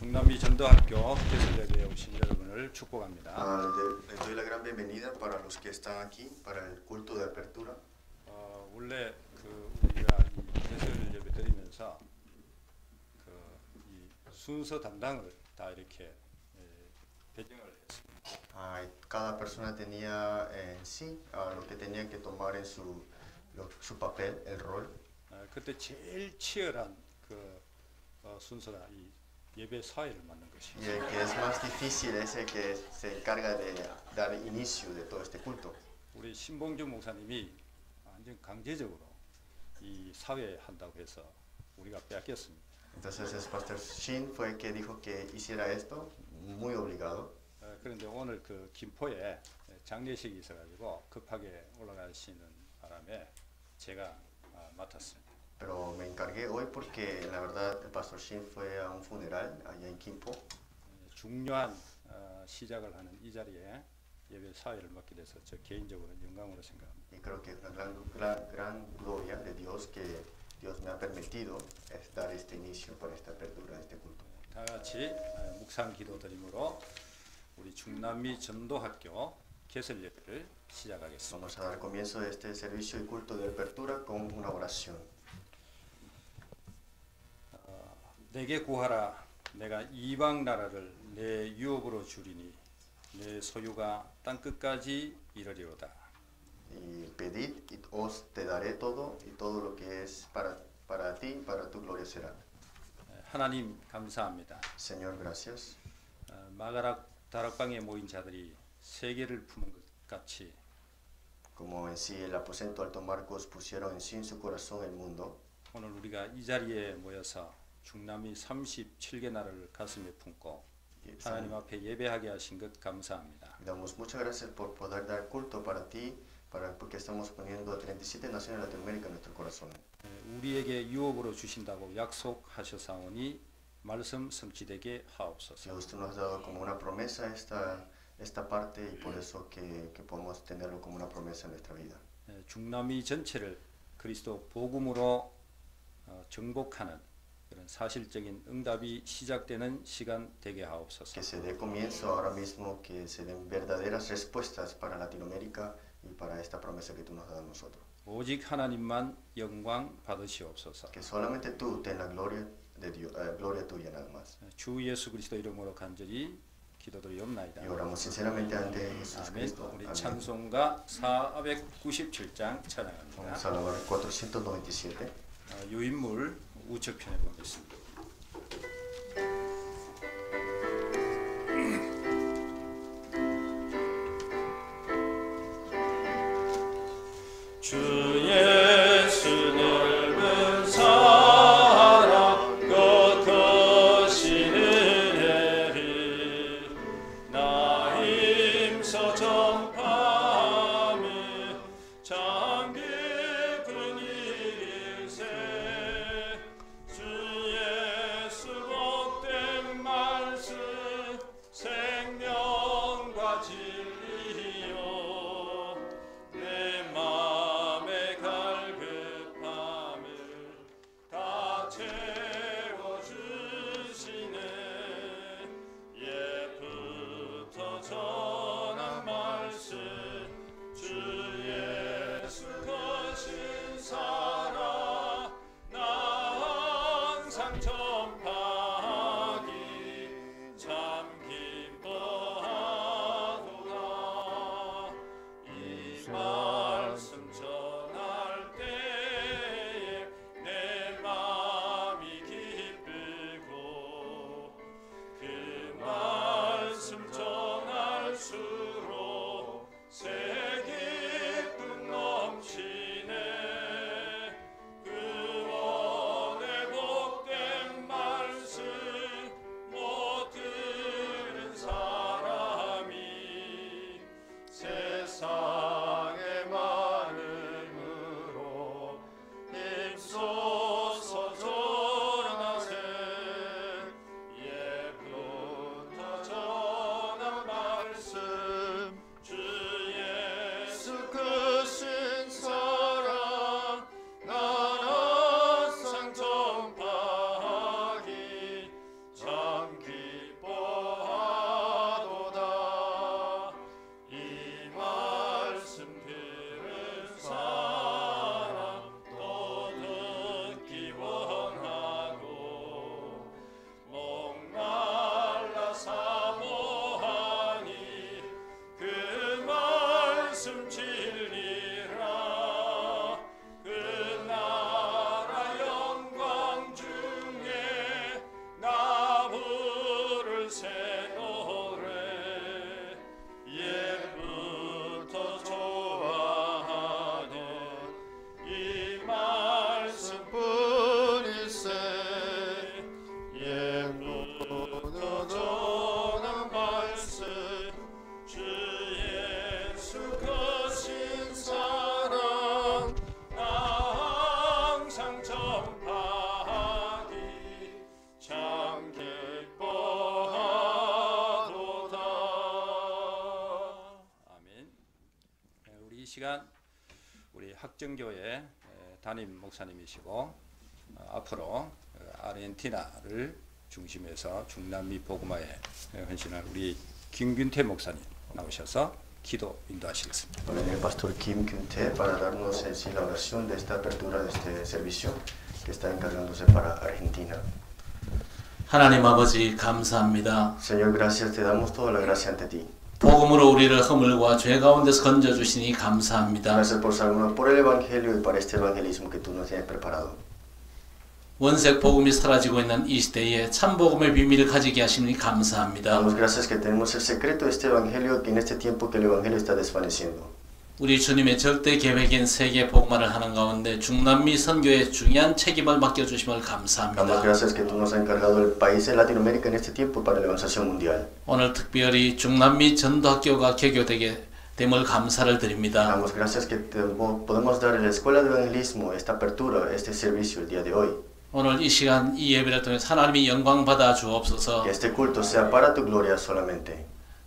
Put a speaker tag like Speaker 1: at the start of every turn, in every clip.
Speaker 1: 중남미 전도학교 개설예배에 오신 여러분을 축복합니다.
Speaker 2: Les doy la gran bienvenida para los que están aquí para el culto de apertura.
Speaker 1: 원래 우리가 이 개설 예배 드리면서 이 순서 담당을 다 이렇게 배정을 했습니다.
Speaker 2: Cada persona tenía en sí lo que tenían que tomar en su papel, el rol.
Speaker 1: 그때 제일 치열한 순서가 이 예배 사회를 맡는 것이죠.
Speaker 2: Y el que es más difícil es el que se encarga de dar inicio de todo este culto.
Speaker 1: 우리 신봉주 목사님이 완전 강제적으로 이 사회 한다고 해서 우리가 빼앗겼습니다.
Speaker 2: Entonces el pastor Shin fue el que dijo que hiciera esto, muy obligado.
Speaker 1: 그런데 오늘 김포에 장례식이 있어가지고 급하게 올라가시는 바람에 제가 맡았습니다.
Speaker 2: Pero me encargué hoy porque la verdad el pastor Shin fue a un funeral allá en Quimpo.
Speaker 1: 중요한 시작을 하는 이 자리에 예배 사회를 맡게 돼서 저 개인적으로 영광으로 생각합니다.
Speaker 2: Y creo que es una gran gloria de Dios que Dios me ha permitido dar este inicio para esta apertura de este culto.
Speaker 1: 다 같이 묵상 기도 드림으로 우리 중남미 전도학교 개설 예배를 시작하겠습니다.
Speaker 2: Vamos a dar comienzo de este servicio y culto de apertura con una oración.
Speaker 1: 내게 구하라. 내가 이방 나라를 내 유업으로 주리니 내 소유가 땅 끝까지 이르리로다.
Speaker 2: Y pedid y os te daré todo y todo lo que es para ti, para tu gloria será.
Speaker 1: 하나님 감사합니다.
Speaker 2: Señor, gracias.
Speaker 1: 다락방에 모인 자들이 세계를 품은 것 같이
Speaker 2: Como en sí el aposento Alto Marcos pusieron en sí en su corazón el mundo.
Speaker 1: 오늘 우리가 이 자리에 모여서 중남미 37개 나라를 가슴에 품고 하나님 앞에 예배하게 하신 것 감사합니다.
Speaker 2: Damos muchas gracias por poder dar culto para ti, porque estamos poniendo a 37 naciones de Latinoamérica en nuestro corazón.
Speaker 1: 우리에게 유업으로 주신다고 약속하셨사오니 말씀 성취되게 하옵소서.
Speaker 2: Dios, tú nos has dado como una promesa esta parte y por eso que podemos tenerlo como una promesa en nuestra vida.
Speaker 1: 중남미 전체를 그리스도 복음으로 정복하는 그런 사실적인 응답이 시작되는 시간 되게 하옵소서.
Speaker 2: Que se dé comienzo ahora mismo, que se den verdaderas respuestas para Latinoamérica y para esta promesa que tú nos das a nosotros.
Speaker 1: 오직 하나님만 영광 받으시옵소서.
Speaker 2: Que solamente tú ten la gloria de Dios, gloria tuya nada más.
Speaker 1: 주 예수 그리스도 이름으로 간절히 기도드리옵나이다.
Speaker 2: Y oramos sinceramente ante Jesús
Speaker 1: 아멘.
Speaker 2: Cristo.
Speaker 1: 우리
Speaker 2: Amén.
Speaker 1: 찬송가 497장 찬양합니다.
Speaker 2: Vamos a alabar 497.
Speaker 1: 유인물 우측편에 보겠습니다. 주 예수 넓은 사랑 그 거신 은혜를 나 힘써 전파하며 참 깊은 일세 주 예수 복된 말씀 생명과 진리요 내 맘에 갈급함을 다 채워주시네 옛부터 전한 말씀 주 예수 거신 사랑 나 항상 전파하기 참 기뻐하도다 이 말씀 전할 때에 내 마음이 기쁘고 그 말씀 전할수록 새 기쁨 넘치네 구원의 복된 말씀 못 들은 사람이 세상에 이 시간 우리 학정교회 담임 목사님이시고 앞으로 아르헨티나를 중심해서 중남미 복음화에 헌신할 우리 김균태 목사님 나오셔서 기도 인도하시겠습니다.
Speaker 2: El pastor Kim Kyuntae para darnos en sí la oración de esta apertura de este servicio que está encargándose para Argentina.
Speaker 3: 하나님 아버지 감사합니다.
Speaker 2: Señor, gracias, te damos toda la gracia ante ti.
Speaker 3: 복음으로 우리를 허물과 죄 가운데서 건져 주시니 감사합니다.
Speaker 2: Gracias por salvarnos por el evangelio y para este evangelismo que tú nos tienes preparado.
Speaker 3: 원색 복음이 사라지고 있는 이 시대에 참 복음의 비밀을 가지게 하시니 감사합니다.
Speaker 2: Damos gracias que tenemos el secreto de este evangelio que en este tiempo que el evangelio está desvaneciendo.
Speaker 3: 우리 주님의 절대 계획인 세계 복음화를 하는 가운데 중남미 선교에 중요한 책임을 맡겨 주심을
Speaker 2: Damos
Speaker 3: 감사합니다.
Speaker 2: gracias que tú nos has encargado el país de Latinoamérica en este tiempo para la evangelización mundial.
Speaker 3: 오늘 특별히 중남미 전도학교가 개교되게 됨을 감사를 드립니다.
Speaker 2: Damos gracias que podemos dar a la escuela de evangelismo esta apertura, este servicio el día de hoy.
Speaker 3: 오늘 이 시간 이 예배를 통해서 하나님이 영광 받아 주옵소서.
Speaker 2: Que este culto sea para tu gloria solamente.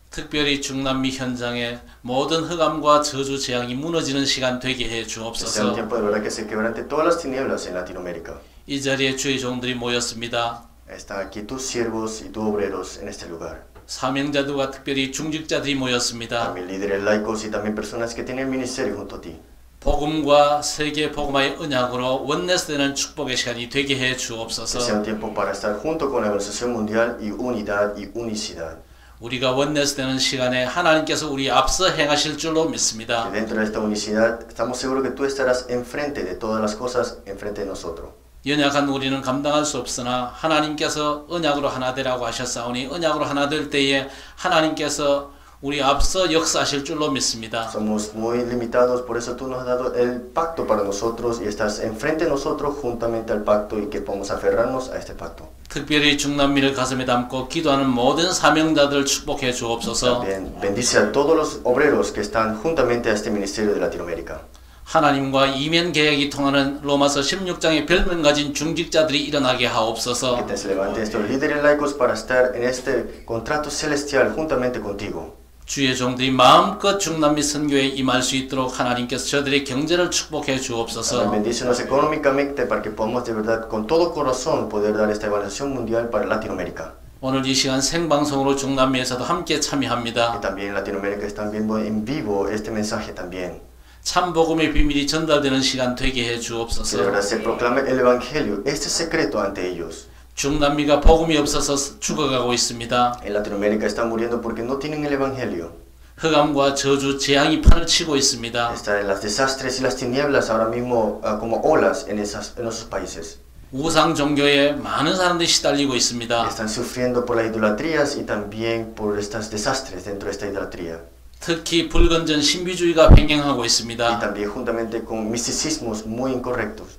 Speaker 3: 특별히 중남미 현장에 모든 흑암과 저주 재앙이 무너지는 시간 되게 해
Speaker 2: Que sea un
Speaker 3: 주옵소서.
Speaker 2: tiempo de verdad que se quebrante todas las tinieblas en Latinoamérica.
Speaker 3: 이 자리에 주의 종들이 모였습니다.
Speaker 2: Están aquí tus siervos y tus obreros en este lugar.
Speaker 3: 사명자들과 특별히 중직자들이 모였습니다.
Speaker 2: También líderes laicos y también personas que tienen ministerio junto a ti.
Speaker 3: 복음과 세계 복음화의 언약으로 원내스되는 축복의 시간이 되게 해
Speaker 2: Que sea
Speaker 3: 주옵소서.
Speaker 2: un tiempo para estar junto con la evangelización mundial y unidad y unicidad.
Speaker 3: 우리가 원내스되는 시간에 하나님께서 우리 앞서 행하실 줄로
Speaker 2: Que
Speaker 3: 믿습니다.
Speaker 2: dentro de esta unicidad estamos seguros que tú estarás enfrente de todas las cosas, enfrente de nosotros.
Speaker 3: 연약한 우리는 감당할 수 없으나 하나님께서 언약으로 하나 되라고 하셨사오니 언약으로 하나 될 때에 하나님께서 우리 앞서 역사하실 줄로 믿습니다.
Speaker 2: Somos muy limitados, por eso tú nos has dado el pacto para nosotros y estás enfrente de nosotros juntamente al pacto y que podamos aferrarnos a este pacto.
Speaker 3: 특별히 중남미를 가슴에 담고 기도하는 모든 사명자들 축복해 주옵소서.
Speaker 2: También bendice a todos los obreros que están juntamente a este ministerio de Latinoamérica.
Speaker 3: 하나님과 이면 계약이 통하는 로마서 16장의 별명 가진 중직자들이 일어나게
Speaker 2: Que
Speaker 3: 하옵소서.
Speaker 2: te se levante estos líderes laicos para estar en este contrato celestial juntamente contigo.
Speaker 3: 주의 종들이 마음껏 중남미 선교에 임할 수 있도록 하나님께서 저들의 경제를 축복해
Speaker 2: También
Speaker 3: 주옵소서.
Speaker 2: bendícenos económicamente para que podamos de verdad con todo corazón poder dar esta evangelización mundial para Latinoamérica.
Speaker 3: 오늘 이 시간 생방송으로 중남미에서도 함께
Speaker 2: Que
Speaker 3: 참여합니다.
Speaker 2: también en Latinoamérica están viendo en vivo este mensaje también.
Speaker 3: 참 복음의 비밀이 전달되는 시간 되게 해
Speaker 2: Que de
Speaker 3: 주옵소서.
Speaker 2: verdad se proclame el evangelio, este secreto ante ellos.
Speaker 3: 중남미가 복음이 없어서 죽어가고 있습니다.
Speaker 2: En Latinoamérica están muriendo porque no tienen el evangelio.
Speaker 3: 흑암과 저주, 재앙이 판을 치고 있습니다.
Speaker 2: Están las desastres y las tinieblas ahora mismo como olas en esos países.
Speaker 3: 우상 종교에 많은 사람들이 시달리고 있습니다.
Speaker 2: Están sufriendo por las idolatrías y también por estos desastres dentro de esta idolatría.
Speaker 3: 특히 불건전 신비주의가 횡행하고
Speaker 2: Y
Speaker 3: 있습니다.
Speaker 2: también juntamente con misticismos muy incorrectos.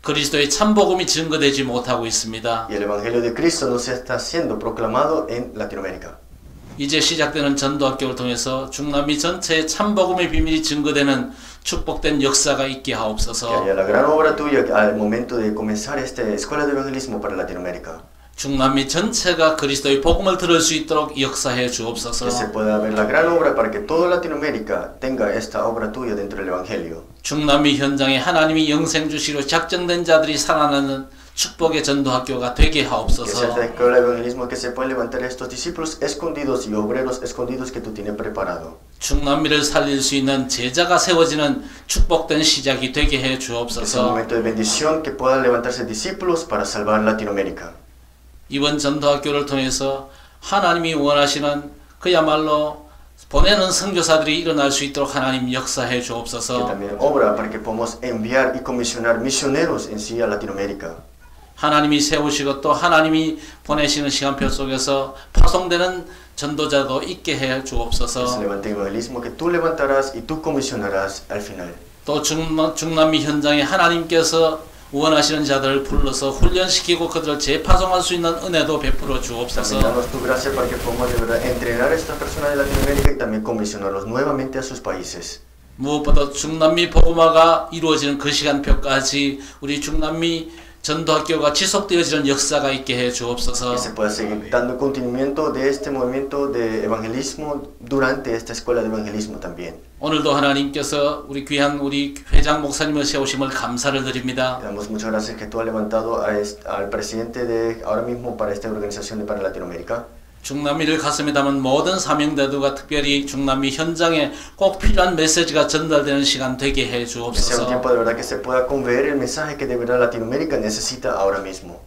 Speaker 3: 그리스도의 참 복음이 증거되지 못하고 있습니다.
Speaker 2: Y el evangelio de Cristo no se está siendo proclamado en Latinoamérica.
Speaker 3: 이제 시작되는 전도학교를 통해서 중남미 전체의 참 복음의 비밀이 증거되는 축복된 역사가 있게
Speaker 2: Que
Speaker 3: 하옵소서.
Speaker 2: haya la gran obra tuya al momento de comenzar esta escuela de evangelismo para Latinoamérica.
Speaker 3: 중남미 전체가 그리스도의 복음을 들을 수 있도록 역사해
Speaker 2: Que se
Speaker 3: 주옵소서.
Speaker 2: pueda ver la gran obra para que toda Latinoamérica tenga esta obra tuya dentro del evangelio.
Speaker 3: 중남미 현장에 하나님이 영생 주시로 작정된 자들이 살아나는 축복의 전도학교가 되게
Speaker 2: Que sea
Speaker 3: 하옵소서.
Speaker 2: esta escuela de evangelismo que se pueden levantar estos discípulos escondidos y obreros escondidos que tú tienes preparado.
Speaker 3: 중남미를 살릴 수 있는 제자가 세워지는 축복된 시작이 되게 해
Speaker 2: Que sea un
Speaker 3: 주옵소서.
Speaker 2: momento de bendición que puedan levantarse discípulos para salvar Latinoamérica.
Speaker 3: 이번 전도학교를 통해서 하나님이 원하시는 그야말로 보내는 선교사들이 일어날 수 있도록 하나님 역사해
Speaker 2: Que
Speaker 3: 주옵소서.
Speaker 2: también obra para que podamos enviar y comisionar misioneros en sí a Latinoamérica.
Speaker 3: 하나님이 세우시고 또 하나님이 보내시는 시간표 속에서 파송되는 전도자도 있게 해
Speaker 2: Que se
Speaker 3: 주옵소서.
Speaker 2: levante el evangelismo que tú levantarás y tú comisionarás al final.
Speaker 3: 또 중남미 현장에 하나님께서 원하시는 자들을 불러서 훈련시키고 그들을 재파송할 수 있는 은혜도 베풀어
Speaker 2: También
Speaker 3: 주옵소서.
Speaker 2: danos tu gracia para que podamos de verdad entrenar a estas personas de Latinoamérica y también comisionarlos nuevamente a sus países.
Speaker 3: 무엇보다 중남미 복음화가 이루어지는 그 시간표까지 우리 중남미 전도학교가 지속되어지는 역사가 있게 해
Speaker 2: que
Speaker 3: 주옵소서.
Speaker 2: se pueda seguir dando continuamiento de este movimiento de evangelismo durante esta escuela de evangelismo también.
Speaker 3: 오늘도 하나님께서 우리 귀한 우리 회장 목사님을 세우심을 감사를 드립니다.
Speaker 2: Damos muchas gracias que tú has levantado al presidente de ahora mismo para esta organización para Latinoamérica.
Speaker 3: 중남미를 가슴에 담은 모든 사명대도가 특별히 중남미 현장에 꼭 필요한 메시지가 전달되는 시간 되게 해
Speaker 2: Que sea un
Speaker 3: 주옵소서.
Speaker 2: tiempo de verdad que se pueda conver el mensaje que de verdad Latinoamérica necesita ahora mismo.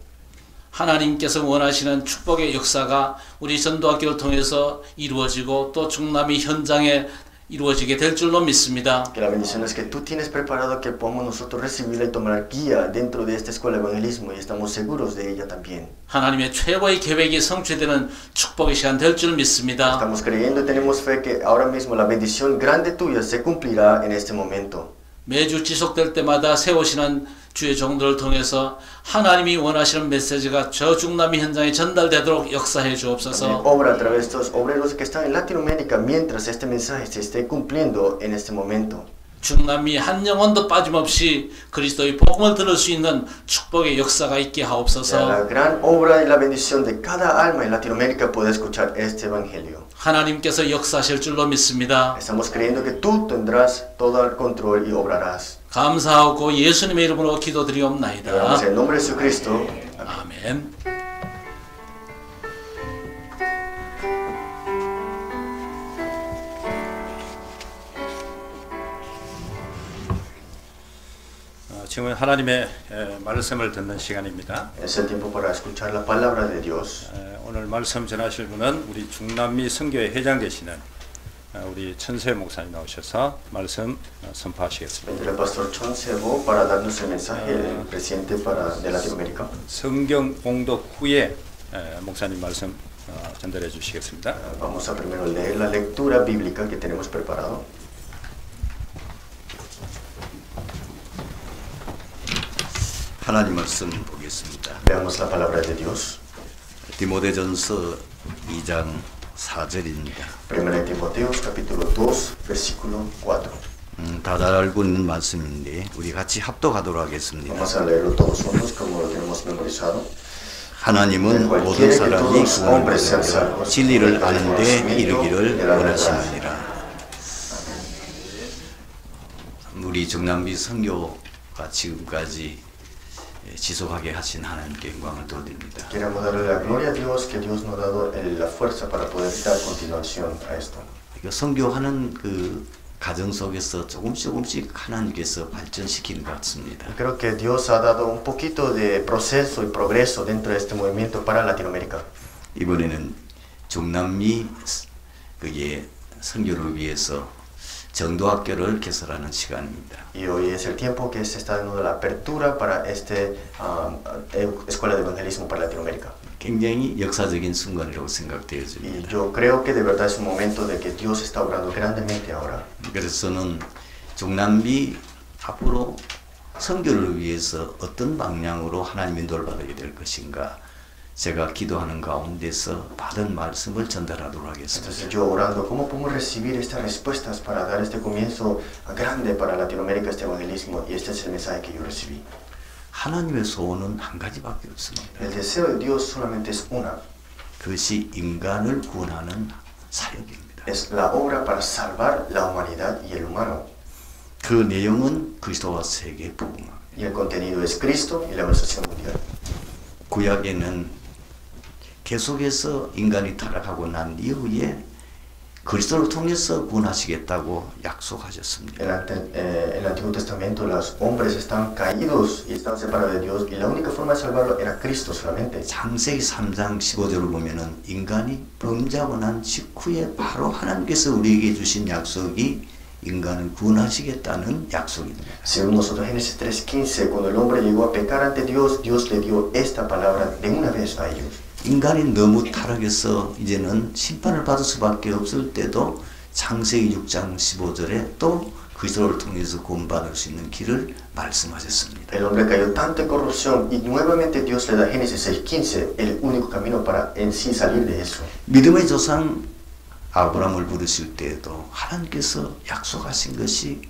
Speaker 3: 하나님께서 원하시는 축복의 역사가 우리 전도학교를 통해서 이루어지고 또 중남미 현장에 이루어지게 될 줄로 믿습니다.
Speaker 2: Que las bendiciones que tú tienes preparado que podamos nosotros recibirla y tomar guía dentro de esta escuela de evangelismo y estamos seguros de ella también.
Speaker 3: 하나님의 최고의 계획이 성취되는 축복의 시간 될 줄 믿습니다.
Speaker 2: Estamos creyendo y tenemos fe que ahora mismo la bendición grande tuya se cumplirá en este momento.
Speaker 3: 매주 지속될 때마다 세우시는 주의 종들을 통해서 하나님이 원하시는 메시지가 저 중남미 현장에 전달되도록 역사해
Speaker 2: También
Speaker 3: 주옵소서.
Speaker 2: obra a través de estos obreros que están en Latinoamérica mientras este mensaje se esté cumpliendo en este momento.
Speaker 3: 중남미 한 영혼도 빠짐없이 그리스도의 복음을 들을 수 있는 축복의 역사가 있게
Speaker 2: La
Speaker 3: 하옵소서.
Speaker 2: gran obra y la bendición de cada alma en Latinoamérica pueda escuchar este evangelio.
Speaker 3: 하나님께서 역사하실 줄로 믿습니다.
Speaker 2: Estamos creyendo que tú tendrás todo el control y obrarás.
Speaker 3: 감사하고 예수님의 이름으로
Speaker 2: Oramos
Speaker 3: 기도드리옵나이다.
Speaker 2: en el nombre de Jesucristo.
Speaker 3: 아멘.
Speaker 1: 지금은 하나님의 말씀을 듣는 시간입니다.
Speaker 2: Es el tiempo para escuchar la palabra de Dios.
Speaker 1: 오늘 말씀 전하실 분은 우리 중남미 선교회 회장 되시는 우리 천세 목사님 나오셔서 말씀 선포하시겠습니다.
Speaker 2: Vendrá el pastor Chon Sebo para darnos el mensaje, el presidente de Latinoamérica.
Speaker 1: 성경 봉독 후에 목사님 말씀 전달해 주시겠습니다.
Speaker 2: Vamos a primero leer la lectura bíblica que tenemos preparado.
Speaker 4: 하나님 말씀 보겠습니다.
Speaker 2: Veamos la palabra de Dios.
Speaker 4: 디모데전서 2장 4절입니다.
Speaker 2: Primera de Timoteos, capítulo 2, versículo 4.
Speaker 4: 다들 알고 있는 말씀인데 우리 같이 합독하도록 하겠습니다.
Speaker 2: Vamos a leerlo todos juntos como lo tenemos memorizado.
Speaker 4: 하나님은 모든 사람이 구원을 얻어 진리를 아는 데 이르기를 원하시느니라. 우리 중남미 선교가 지금까지 지속하게 하신 하나님께 영광을 돌립니다.
Speaker 2: Queremos darle la gloria a Dios que Dios nos ha dado la fuerza para poder dar continuación a esto.
Speaker 4: 선교하는 그 가정 속에서 조금씩 하나님께서 발전시키는 것 같습니다.
Speaker 2: Creo que Dios ha dado un poquito de proceso y progreso dentro de este movimiento para Latinoamérica.
Speaker 4: 이번에는 중남미 그게 선교를 위해서 전도학교를 개설하는 시간입니다.
Speaker 2: Y hoy es el tiempo que se está dando la apertura para esta escuela de evangelismo para Latinoamérica.
Speaker 4: 굉장히 역사적인 순간이라고
Speaker 2: Y
Speaker 4: 생각되어집니다.
Speaker 2: yo creo que de verdad es un momento de que Dios está obrando grandemente ahora.
Speaker 4: 그래서 저는 중남미 앞으로 선교를 위해서 어떤 방향으로 하나님의 인도를 받게 될 것인가 제가 기도하는 가운데서 받은 말씀을 전달하도록 하겠습니다.
Speaker 2: Entonces yo orando, ¿cómo podemos recibir estas respuestas para dar este comienzo grande para Latinoamérica, este evangelismo? Y este es el mensaje que yo recibí.
Speaker 4: 하나님의 소원은 한 가지밖에 없습니다.
Speaker 2: El deseo de Dios solamente es una.
Speaker 4: 그것이 인간을 구원하는 사역입니다.
Speaker 2: Es la obra para salvar la humanidad y el humano.
Speaker 4: 그 내용은 그리스도와 세계 복음입니다.
Speaker 2: Y el contenido es Cristo y la evangelización mundial.
Speaker 4: 구약에는 계속해서 인간이 타락하고 난 이후에 그리스도를 통해서 구원하시겠다고 약속하셨습니다.
Speaker 2: En el Antiguo Testamento los hombres están caídos y están separados de Dios y la única forma de salvarlo era Cristo solamente.
Speaker 4: 창세기 3장 15절을 보면은 인간이 범죄하고 난 직후에 바로 하나님께서 우리에게 주신 약속이 인간을 구원하시겠다는 약속입니다.
Speaker 2: Según nosotros Génesis 3:15, cuando el hombre llegó a pecar ante Dios, Dios le dio esta palabra de una vez a ellos.
Speaker 4: 인간이 너무 타락해서 이제는 심판을 받을 수밖에 없을 때도 창세기 6장 15절에 또 그리스도를 통해서 구원받을 수 있는 길을 말씀하셨습니다.
Speaker 2: El hombre cayó tanto en corrupción y nuevamente Dios le da Génesis 6:15, el único camino para en sí salir de eso.
Speaker 4: 믿음의 조상 아브라함을 부르실 때에도 하나님께서 약속하신 것이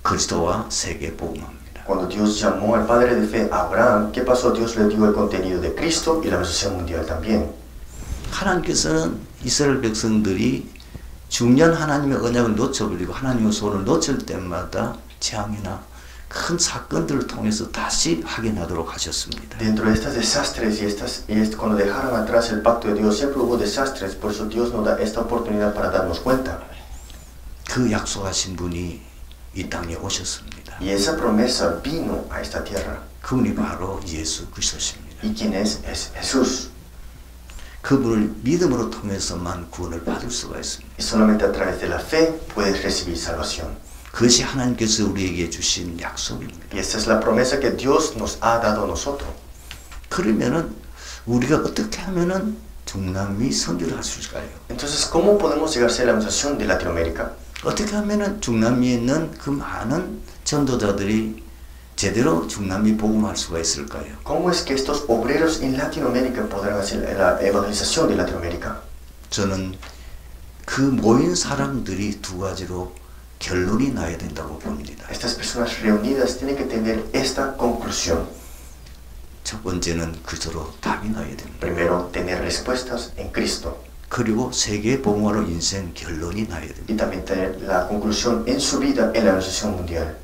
Speaker 4: 그리스도와 세계 복음입니다.
Speaker 2: Cuando Dios llamó al padre de fe, Abraham, ¿qué pasó? Dios le dio el contenido de Cristo y la organización mundial también.
Speaker 4: 하나님께서는 이스라엘 백성들이 중요한 하나님의 언약을 놓쳐버리고 하나님의 손을 놓칠 때마다 재앙이나 큰 사건들을 통해서 다시 확인하도록 하셨습니다.
Speaker 2: Dentro de estos desastres cuando dejaron atrás el pacto de Dios, siempre hubo desastres, por eso Dios nos da esta oportunidad para darnos cuenta.
Speaker 4: 그 약속하신 분이 이 땅에 오셨습니다.
Speaker 2: Y esa promesa vino a esta tierra.
Speaker 4: 그분이 바로 예수 그리스도십니다.
Speaker 2: ¿Y quién es? Es Jesús.
Speaker 4: 그분을 믿음으로 통해서만 구원을 받을 수가 있습니다.
Speaker 2: Y solamente a través de la fe puedes recibir salvación.
Speaker 4: 그것이 하나님께서 우리에게 주신 약속입니다.
Speaker 2: Y esta es la promesa que Dios nos ha dado a nosotros.
Speaker 4: 그러면은 우리가 어떻게 하면은 중남미 선교를 할 수 있을까요?
Speaker 2: Entonces, ¿cómo podemos llegar a ser la organización de Latinoamérica?
Speaker 4: 어떻게 하면은 중남미에 있는 그 많은 전도자들이 제대로 중남미 복음할 수가 있을까요?
Speaker 2: ¿Cómo es que estos obreros en Latinoamérica podrán hacer la evangelización de Latinoamérica?
Speaker 4: 저는 그 모인 사람들이 두 가지로 결론이 나야 된다고 봅니다.
Speaker 2: Estas personas reunidas tienen que tener esta conclusión.
Speaker 4: 첫 번째는 그저로 답이 나야 됩니다.
Speaker 2: Primero, tener respuestas en Cristo.
Speaker 4: 그리고 세계 복음화로 인생 결론이 나야 됩니다.
Speaker 2: Y también tener la conclusión en su vida en la organización mundial.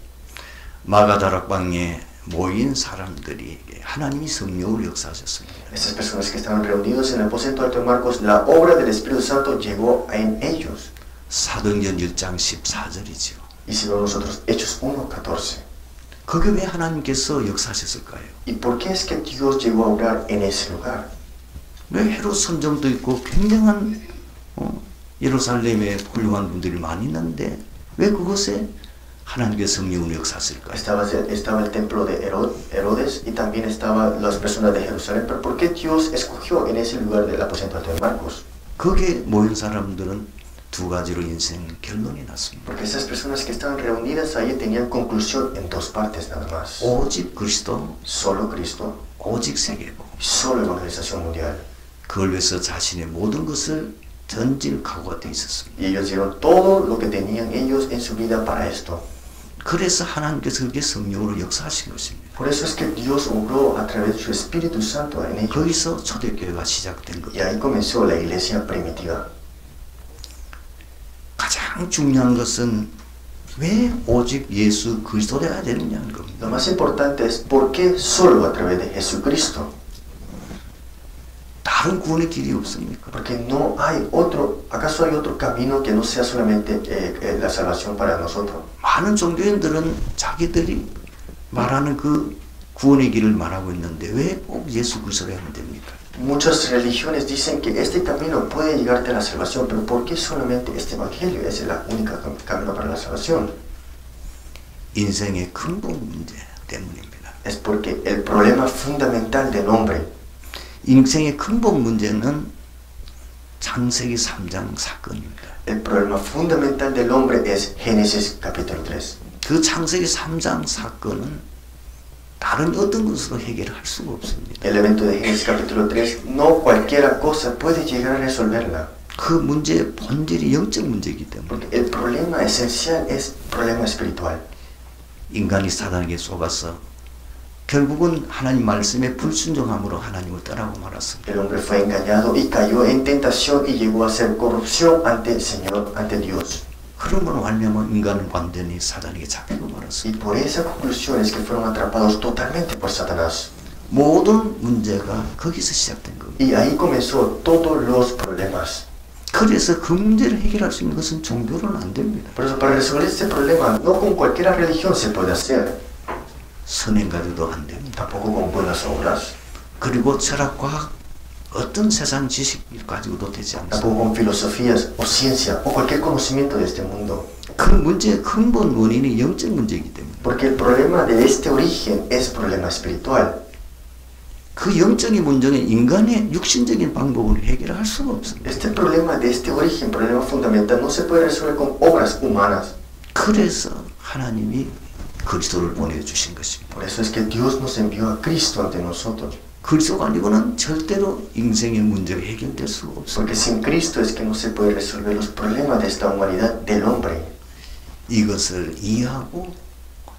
Speaker 4: 마가다락방에 모인 사람들이 하나님이 성령으로 역사하셨습니다.
Speaker 2: Estas personas que estaban reunidos en el aposento alto de Marcos, la obra del Espíritu Santo llegó en ellos.
Speaker 4: 사도행전 1장 14절이죠.
Speaker 2: Y si vemos nosotros Hechos 1:14.
Speaker 4: 그게 왜 하나님께서 역사하셨을까요?
Speaker 2: ¿Y por qué es que Dios llegó a obrar en ese lugar?
Speaker 4: 왜 헤롯 선정도 있고 굉장한 예루살렘에 훌륭한 분들이 많이 있는데 왜 그곳에 하나님의 성령으로 역사하실까요?
Speaker 2: Estaba el templo de Herodes y también estaban las personas de Jerusalén. Pero ¿por qué Dios escogió en ese lugar del aposento alto de Marcos?
Speaker 4: 거기에 모인 사람들은 두 가지로 인생 결론이 났습니다.
Speaker 2: Porque esas personas que estaban reunidas ahí tenían conclusión en dos partes nada más.
Speaker 4: 오직 그리스도,
Speaker 2: Solo Cristo,
Speaker 4: 오직 세계복.
Speaker 2: solo evangelización mundial.
Speaker 4: 그걸 위해서 자신의 모든 것을 던질 각오가 돼 있었습니다.
Speaker 2: Y ellos dieron todo lo que tenían ellos en su vida para esto.
Speaker 4: 그래서 하나님께서 그렇게 성령으로 역사하신 것입니다.
Speaker 2: Por eso es que Dios obró a través de su Espíritu Santo en ellos.
Speaker 4: 거기서 초대교회가 시작된
Speaker 2: Y
Speaker 4: 거예요.
Speaker 2: ahí comenzó la iglesia primitiva.
Speaker 4: 가장 중요한 것은 왜 오직 예수 그리스도여야 되느냐는 겁니다.
Speaker 2: Lo más importante es por qué solo a través de Jesucristo.
Speaker 4: 다른 구원의 길이 없습니까?
Speaker 2: Porque no hay otro, ¿acaso hay otro camino que no sea solamente la salvación para nosotros?
Speaker 4: 많은 종교인들은 자기들이 말하는 그 구원의 길을 말하고 있는데 왜 꼭 예수 그리스도를 하면 됩니까?
Speaker 2: Muchas religiones dicen que este camino puede llevarte a la salvación, pero ¿por qué solamente este evangelio es el único camino para la salvación?
Speaker 4: 인생의 근본 문제 때문입니다.
Speaker 2: Es porque el problema fundamental del hombre,
Speaker 4: 인생의 근본 문제는 창세기 3장 사건입니다.
Speaker 2: el problema fundamental del hombre es Génesis capítulo 3.
Speaker 4: 그 창세기 3장 사건은 다른 어떤 것으로 해결할 수가 없습니다.
Speaker 2: El evento de Génesis capítulo 3, no cualquier cosa puede llegar a resolverla.
Speaker 4: 그 문제의 본질이 영적 문제이기 때문에
Speaker 2: Porque el problema esencial es problema espiritual.
Speaker 4: 인간이 사단에게 속아서 결국은 하나님 말씀에 불순종함으로 하나님을 떠나고 말았습니다.
Speaker 2: El hombre fue engañado y cayó en tentación y llegó a hacer corrupción ante el Señor, ante Dios.
Speaker 4: 그러므로 말미암아 인간은 완전히 사단에게 잡히고 말았습니다.
Speaker 2: Y por esa conclusión es que fueron atrapados totalmente por Satanás.
Speaker 4: 모든 문제가 거기서 시작된 겁니다.
Speaker 2: Y ahí comenzó todos los problemas.
Speaker 4: 그래서 그 문제를 해결할 수 있는 것은 종교로는 안 됩니다.
Speaker 2: Por eso, para resolver este problema, no con cualquier religión se puede hacer,
Speaker 4: 선행 가지고도 안 됩니다.
Speaker 2: tampoco con buenas obras,
Speaker 4: 그리고 철학, 과학, 어떤 세상 지식 가지고도 되지 않습니다.
Speaker 2: tampoco con filosofías o ciencia o cualquier conocimiento de este mundo.
Speaker 4: 그 문제의 근본 원인이 영적 문제이기 때문에
Speaker 2: Porque el problema de este origen es problema espiritual.
Speaker 4: 그 영적인 문제는 인간의 육신적인 방법으로 해결할 수가 없습니다.
Speaker 2: Este problema de este origen, problema fundamental, no se puede resolver con obras humanas.
Speaker 4: 그래서 하나님이 그리스도를 보내주신 것입니다.
Speaker 2: Por eso es que Dios nos envió a Cristo ante nosotros.
Speaker 4: 그리스도가 아니고는 절대로 인생의 문제가 해결될 수가 없습니다.
Speaker 2: Porque sin Cristo es que no se puede resolver los problemas de esta humanidad del hombre.
Speaker 4: 이것을 이해하고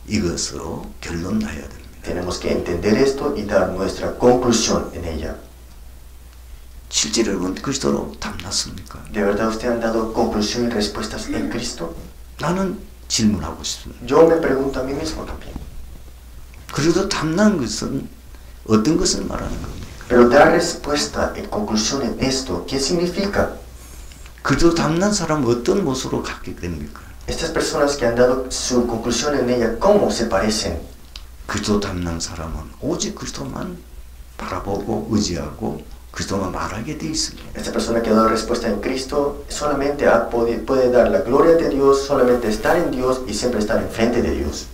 Speaker 4: 이것으로 결론 나야 됩니다.
Speaker 2: Tenemos que entender esto y dar nuestra conclusión en ella.
Speaker 4: 실제로 여러분 그리스도로 담났습니까?
Speaker 2: ¿De verdad usted han dado conclusión y respuestas en Cristo?
Speaker 4: 나는 질문하고 싶습니다.
Speaker 2: Yo me pregunto a mí mismo también.
Speaker 4: 그리스도 담난 것은 어떤 것을 말하는 겁니까?
Speaker 2: Pero dar respuesta en conclusión en esto, ¿qué significa?
Speaker 4: 그리스도 담난 사람은 어떤 모습으로 갖게 됩니까?
Speaker 2: Estas personas que han dado su conclusión en ella, ¿cómo se parecen?
Speaker 4: 그리스도 담난 사람은 오직 그리스도만 바라보고 의지하고 그리스도만 말하게 돼 있습니다.
Speaker 2: Esta persona que ha dado respuesta en Cristo solamente puede dar la gloria de Dios, solamente estar en Dios y siempre estar enfrente de Dios.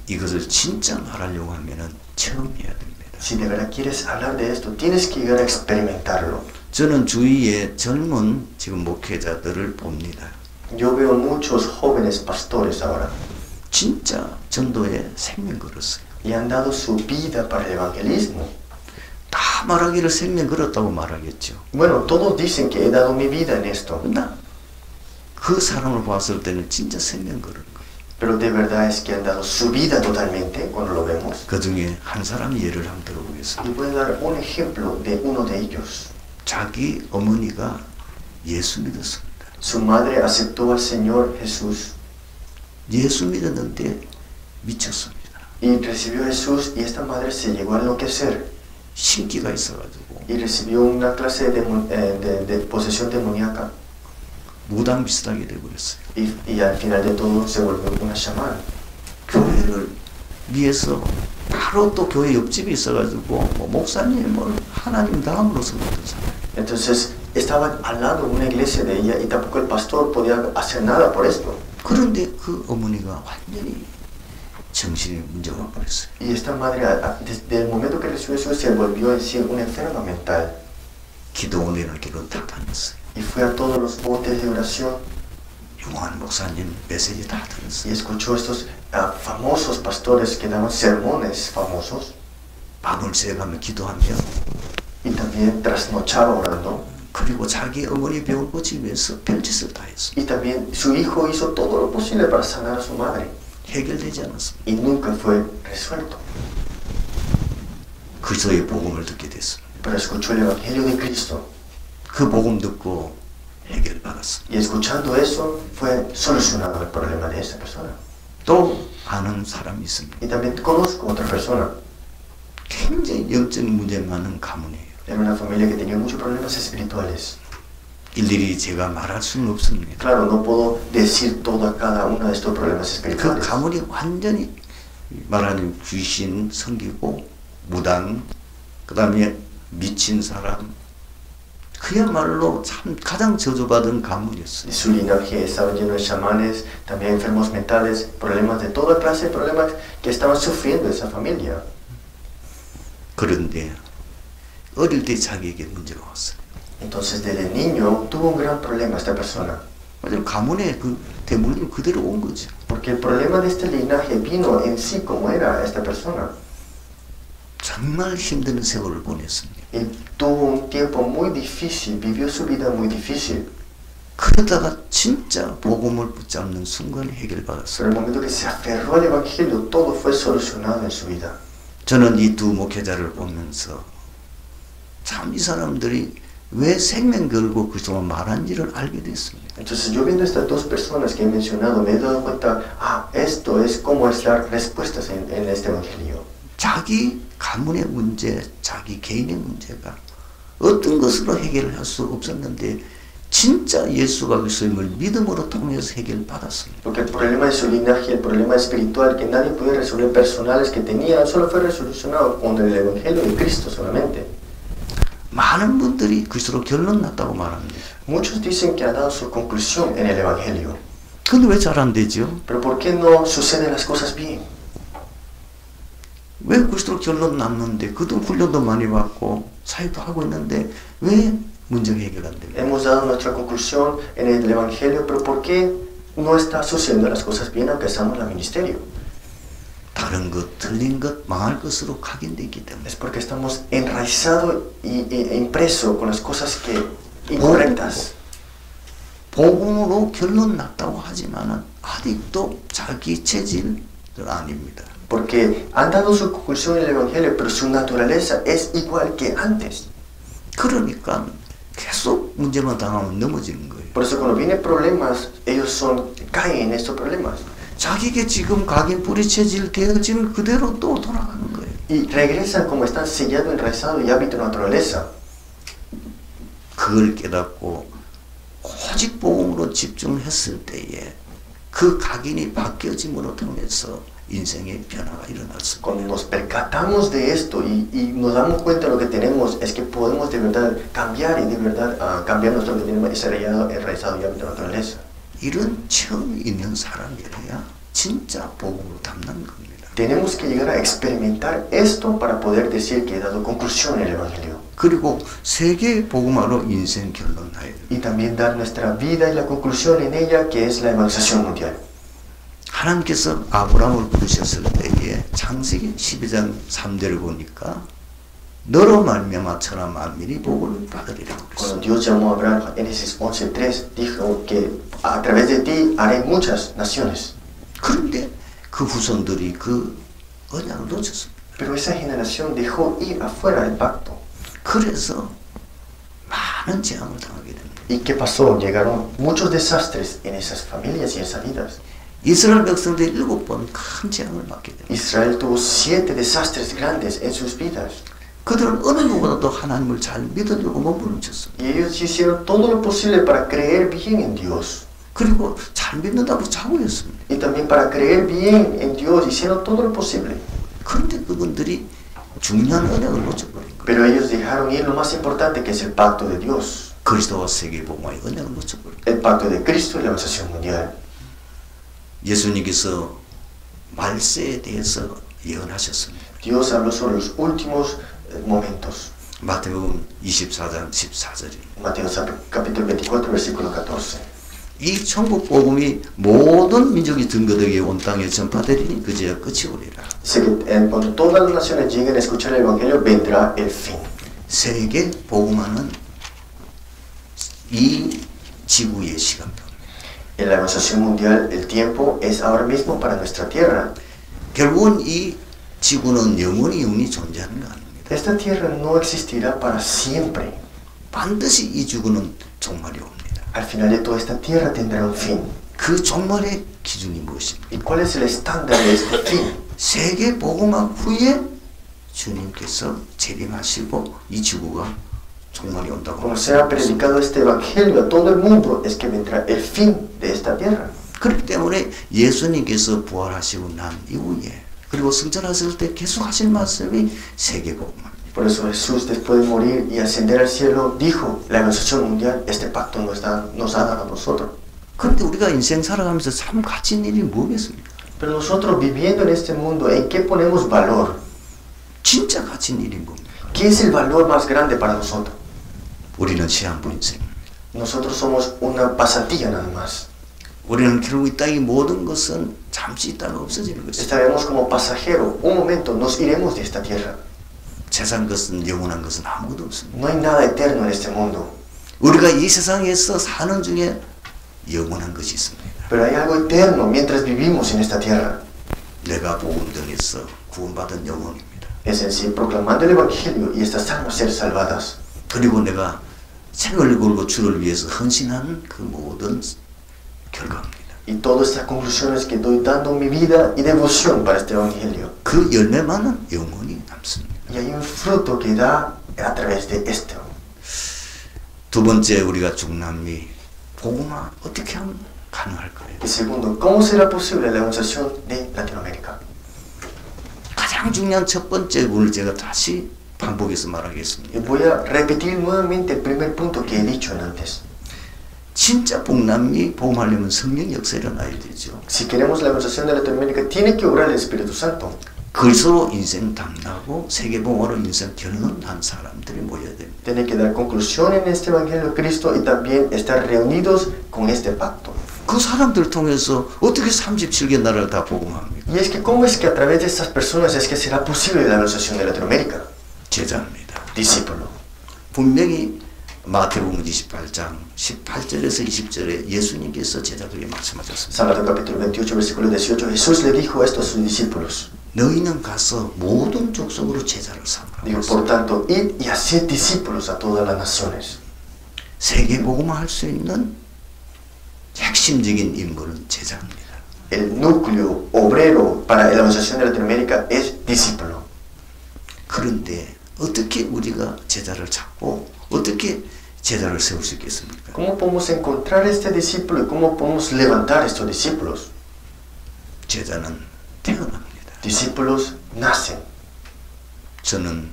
Speaker 4: 이것을 진짜 말하려고 하면은 처음 해야 됩니다.
Speaker 2: Si de verdad quieres hablar de esto, tienes que llegar a experimentarlo.
Speaker 4: 저는 주위에 젊은 지금 목회자들을 봅니다.
Speaker 2: Yo veo muchos jóvenes pastores ahora
Speaker 4: 진짜 전도에 생명 걸었어요.
Speaker 2: y han dado su vida para el evangelismo.
Speaker 4: 다 말하기를 생명 걸었다고 말하겠죠.
Speaker 2: Bueno, todos dicen que he dado mi vida en esto,
Speaker 4: 그러나 그 사람을 봤을 때는 진짜 생명 걸은 거예요.
Speaker 2: pero de verdad es que han dado su vida totalmente cuando lo vemos.
Speaker 4: 그 중에 한 사람 예를 한번 들어보겠습니다.
Speaker 2: Y voy a dar un ejemplo de uno de ellos.
Speaker 4: 자기 어머니가 예수 믿었습니다.
Speaker 2: Su madre aceptó al Señor Jesús
Speaker 4: 예수 믿었는데 미쳤습니다.
Speaker 2: y recibió a Jesús y esta madre se llegó a enloquecer
Speaker 4: 신기가 있어가지고
Speaker 2: y recibió una clase de posesión demoníaca
Speaker 4: 무당 비슷하게 돼버렸어요.
Speaker 2: y al final de todo se volvió una chamán.
Speaker 4: 교회를 위해서 바로 또 교회 옆집이 있어가지고 뭐 목사님을 하나님 다음으로서 믿던 사람.
Speaker 2: Entonces estaba al lado una iglesia de ella y tampoco el pastor podía hacer nada por esto.
Speaker 4: 그런데 그 어머니가 완전히 정신이 문제가 버렸어요.
Speaker 2: Y esta madre desde el momento que recibió Jesús se volvió en sí una enferma mental
Speaker 4: 기도원에는 기도 다 다녔어요.
Speaker 2: y fue a todos los botes de oración
Speaker 4: 유명한 목사님 메시지 다
Speaker 2: y
Speaker 4: 들었어요.
Speaker 2: escuchó estos famosos pastores que daban sermones famosos
Speaker 4: 밤을 새가며 기도하며
Speaker 2: y también trasnochaba orando
Speaker 4: 그리고 자기 어머니 병을 고치기 위해서 별짓을 다 했어요.
Speaker 2: y también su hijo hizo todo lo posible para sanar a su madre
Speaker 4: 해결되지 않았습니다.
Speaker 2: y nunca fue resuelto.
Speaker 4: 그리스도의 복음을 듣게 됐습니다.
Speaker 2: Pero escuchó el Evangelio de Cristo
Speaker 4: 그 복음 듣고 해결받았습니다.
Speaker 2: y escuchando eso fue solucionado el problema de esa persona.
Speaker 4: 또 아는 사람이 있습니다.
Speaker 2: Y también conozco otra persona,
Speaker 4: 굉장히 영적인 문제 많은 가문이에요.
Speaker 2: era una familia que tenía muchos problemas espirituales.
Speaker 4: 일일이 제가 말할 수는 없습니다.
Speaker 2: Claro, no puedo decir todo a cada uno de estos problemas
Speaker 4: 그
Speaker 2: espirituales.
Speaker 4: 가문이 완전히 말하는 귀신 섬기고 무당, 그 다음에 미친 사람, 그야말로 참 가장 저주받은 가문이었어요.
Speaker 2: Su linaje estaba lleno de chamanes, también enfermos mentales, problemas de toda clase de problemas que estaban sufriendo esa familia.
Speaker 4: 그런데 어릴 때 자기에게 문제가 왔어요.
Speaker 2: Entonces desde niño tuvo un gran problema esta persona,
Speaker 4: 맞아요. 가문의 그 대물림 그대로 온 거죠.
Speaker 2: porque el problema de este linaje vino en sí como era esta persona.
Speaker 4: 정말 힘든 세월을 보냈습니다.
Speaker 2: Y tuvo un tiempo muy difícil, vivió su vida muy difícil.
Speaker 4: 그러다가 진짜 복음을 붙잡는 순간 해결받았어요.
Speaker 2: Pero el momento que se aferró al Evangelio, todo fue solucionado en su vida.
Speaker 4: 저는 이 두 목회자를 보면서 참 이 사람들이 왜 생명 걸고 그리스도만 말한지를 알게 됐습니다.
Speaker 2: Entonces yo viendo estas dos personas que he mencionado, me he dado cuenta, esto es cómo es dar respuestas en este Evangelio.
Speaker 4: 자기 가문의 문제, 자기 개인의 문제가 어떤 것으로 해결할 수 없었는데 진짜 예수가 그리스도임을 믿음으로 통해서 해결받았습니다.
Speaker 2: Porque el problema de su linaje, el problema espiritual que nadie podía resolver personales que tenía, solo fue resolucionado con el Evangelio de Cristo solamente.
Speaker 4: 많은 분들이 그리스도로 결론 났다고 말합니다.
Speaker 2: Muchos dicen que han dado su conclusión en el Evangelio.
Speaker 4: 근데 왜 잘 안 되죠?
Speaker 2: Pero ¿por qué no suceden las cosas bien?
Speaker 4: 왜 그리스도로 결론 났는데 그도 훈련도 많이 받고 사회도 하고 있는데 왜 문제가 해결 안 됩니까?
Speaker 2: Hemos dado nuestra conclusión en el Evangelio, pero ¿por qué no está sucediendo las cosas bien aunque estamos en el ministerio?
Speaker 4: 다른 것, 틀린 것, 망할 것으로 각인되어 있기 때문에
Speaker 2: Es porque estamos enraizados e impresos con las cosas incorrectas.
Speaker 4: 복음으로 결론 났다고 하지만은 아직도 자기 체질, 아닙니다.
Speaker 2: Porque han dado su conclusión en el Evangelio, pero su naturaleza es igual que antes.
Speaker 4: 그러니까 계속 문제만 당하면 넘어지는 거예요.
Speaker 2: Por eso cuando vienen problemas, caen en estos problemas.
Speaker 4: 자기게 지금 각인 뿌리채질 되어진 그대로 또 돌아가는 거예요.
Speaker 2: Y regresan como están sellados, enraizados y hábito naturaleza.
Speaker 4: 그걸 깨닫고 오직 복음으로 집중했을 때에 그 각인이 바뀌어짐으로 통해서 인생의 변화가 일어날 수 있고
Speaker 2: Cuando nos percatamos de esto y nos damos cuenta de lo que tenemos, es que podemos de verdad cambiar y de verdad cambiar nuestro que tenemos ese enraizado y hábito naturaleza.
Speaker 4: 이런 체험이 있는 사람이어야 진짜 복음으로 담는 겁니다.
Speaker 2: Tenemos que llegar a experimentar esto para poder decir que he dado conclusión en el Evangelio.
Speaker 4: 그리고 세계 복음화로 인생 결론하여야 돼요.
Speaker 2: Y también dar nuestra vida y la conclusión en ella, que es la evangelización mundial.
Speaker 4: 하나님께서 아브라함을 부르셨을 때에 창세기 12장 3절을 보니까 너로 말미암아 천하 만민이 복을 받으리라고
Speaker 2: Cuando
Speaker 4: 그랬어요.
Speaker 2: Dios llamó a Abraham, Génesis 11:3, dijo que a través de ti haré muchas naciones.
Speaker 4: 그런데 그 후손들이 그 언약을 놓쳤습니다.
Speaker 2: Pero esa generación dejó ir afuera del pacto.
Speaker 4: 그래서 많은 재앙을 당하게 됩니다.
Speaker 2: ¿Y qué pasó? Llegaron muchos desastres en esas familias y en esas vidas.
Speaker 4: 이스라엘 백성들이 7번 큰 재앙을 받게 됩니다.
Speaker 2: Israel tuvo 7 desastres grandes en sus vidas.
Speaker 4: 그들은 어느 누구보다도 하나님을 잘 믿으려고 몸부림쳤습니다.
Speaker 2: Y ellos hicieron todo lo posible para creer bien en Dios.
Speaker 4: 그리고 잘 믿는다고 자부했습니다.
Speaker 2: Y también para creer bien en Dios hicieron todo lo posible.
Speaker 4: 그런데 그분들이 중요한 언약을 놓쳐버린 거예요.
Speaker 2: Pero ellos dejaron ir lo más importante, que es el pacto de Dios.
Speaker 4: 그리스도와 세계 복음화의 언약을 놓쳐버린 거예요.
Speaker 2: El pacto de Cristo y la evangelización mundial.
Speaker 4: 예수님께서 말세에 대해서 예언하셨습니다.
Speaker 2: Dios habló sobre los últimos momentos.
Speaker 4: 마태복음 24장 14절입니다.
Speaker 2: Mateo capítulo 24, versículo 14.
Speaker 4: 이 천국 복음이 모든 민족이 등거덕에 온 땅에 전파되리니 그제야 끝이 오리라.
Speaker 2: Dice que cuando todas las naciones lleguen a escuchar el evangelio, vendrá el fin.
Speaker 4: 세계 복음화는 이 지구의 시간표입니다.
Speaker 2: En la evangelización mundial, el tiempo es ahora mismo para nuestra tierra.
Speaker 4: 결국은 이 지구는 영원히 존재하는 거 아닙니다.
Speaker 2: Esta tierra no existirá para siempre.
Speaker 4: 반드시 이 지구는 종말이 옵니다.
Speaker 2: Al final de toda esta tierra tendrá un fin.
Speaker 4: 그 종말의 기준이 무엇입니까?
Speaker 2: ¿Y cuál es el estándar de este fin?
Speaker 4: 세계 복음화 후에 주님께서 재림하시고 이 지구가 종말이 온다고
Speaker 2: Como se ha predicado este evangelio a todo el mundo, es que vendrá el fin de esta tierra.
Speaker 4: 그렇기 때문에 예수님께서 부활하시고 난 이후에 그리고 승천하실 때 계속 하실 말씀이 세계 복음화입니다.
Speaker 2: Por eso Jesús, después de morir y ascender al cielo, dijo, la evangelización mundial, este pacto nos ha dado a nosotros.
Speaker 4: 그런데 우리가 인생 살아가면서 참 가진 일이 뭐겠습니까?
Speaker 2: Pero nosotros viviendo en este mundo, ¿en qué ponemos valor?
Speaker 4: 진짜 가진 일이 뭡니까?
Speaker 2: ¿Qué es el valor más grande para nosotros?
Speaker 4: 우리는 시한부 인생입니다.
Speaker 2: Nosotros somos una pasantía nada más.
Speaker 4: 우리는 결국 이 땅의 모든 것은 잠시 있다가 없어지는 것입니다.
Speaker 2: Estaremos como pasajeros. Un momento nos iremos de esta tierra.
Speaker 4: 세상 것은 영원한 것은 아무것도 없습니다.
Speaker 2: No hay nada eterno en este mundo.
Speaker 4: 우리가 이 세상에서 사는 중에 영원한 것이 있습니다.
Speaker 2: Pero hay algo eterno mientras vivimos en esta tierra.
Speaker 4: 내가 복음 등에서 구원받은 영혼입니다.
Speaker 2: Es en sí proclamando el evangelio y estas almas ser salvadas.
Speaker 4: 그리고 내가 생을 걸고 주를 위해서 헌신하는 그 모든 결과입니다.
Speaker 2: Y todas estas conclusiones que estoy dando mi vida y devoción para este evangelio.
Speaker 4: 그 열매만은 영원히 남습니다.
Speaker 2: Y hay un fruto que da a través de esto.
Speaker 4: 두 번째 우리가 중남미 복음화 어떻게 하면 가능할까요?
Speaker 2: Y segundo, ¿cómo será posible la evangelización de Latinoamérica?
Speaker 4: 가장 중요한 첫 번째 부분을 제가 다시 반복해서
Speaker 2: Y
Speaker 4: 말하겠습니다.
Speaker 2: voy a repetir nuevamente el primer punto que he dicho antes.
Speaker 4: 진짜 복남미 복음하려면 성령 역사 일어나야 되죠.
Speaker 2: Si queremos la evangelización de Latinoamérica, tiene que obrar el Espíritu Santo.
Speaker 4: 그리스도로 인생 담나고 세계 복음으로 인생 결론한 사람들이 모여야 됩니다.
Speaker 2: Tiene que dar conclusión en este evangelio de Cristo y también estar reunidos con este pacto.
Speaker 4: 그 사람들 통해서 어떻게 37개 나라를 다 복음합니까?
Speaker 2: Y es que, ¿cómo es que a través de estas personas es que será posible la evangelización de Latinoamérica?
Speaker 4: 제자입니다.
Speaker 2: Discípulo.
Speaker 4: 분명히 마태복음 28장 18절에서 20절에 예수님께서 제자들에게 말씀하셨습니다.
Speaker 2: San Mateo capítulo 28, versículo 18, Jesús le dijo esto a sus discípulos.
Speaker 4: 너희는 가서 모든 족속으로 제자를
Speaker 2: Digo,
Speaker 4: 삼으라.
Speaker 2: por tanto, id y haced discípulos a todas las naciones.
Speaker 4: 세계복음화 할 수 있는 핵심적인 인물은 제자입니다.
Speaker 2: El núcleo obrero para la evangelización de Latinoamérica es discípulo.
Speaker 4: 그런데 어떻게 우리가 제자를 찾고 어떻게 제자를 세울 수 있겠습니까?
Speaker 2: ¿Cómo podemos encontrar este discípulo y cómo podemos levantar estos discípulos?
Speaker 4: 제자는 태어납니다.
Speaker 2: Discípulos nacen.
Speaker 4: 저는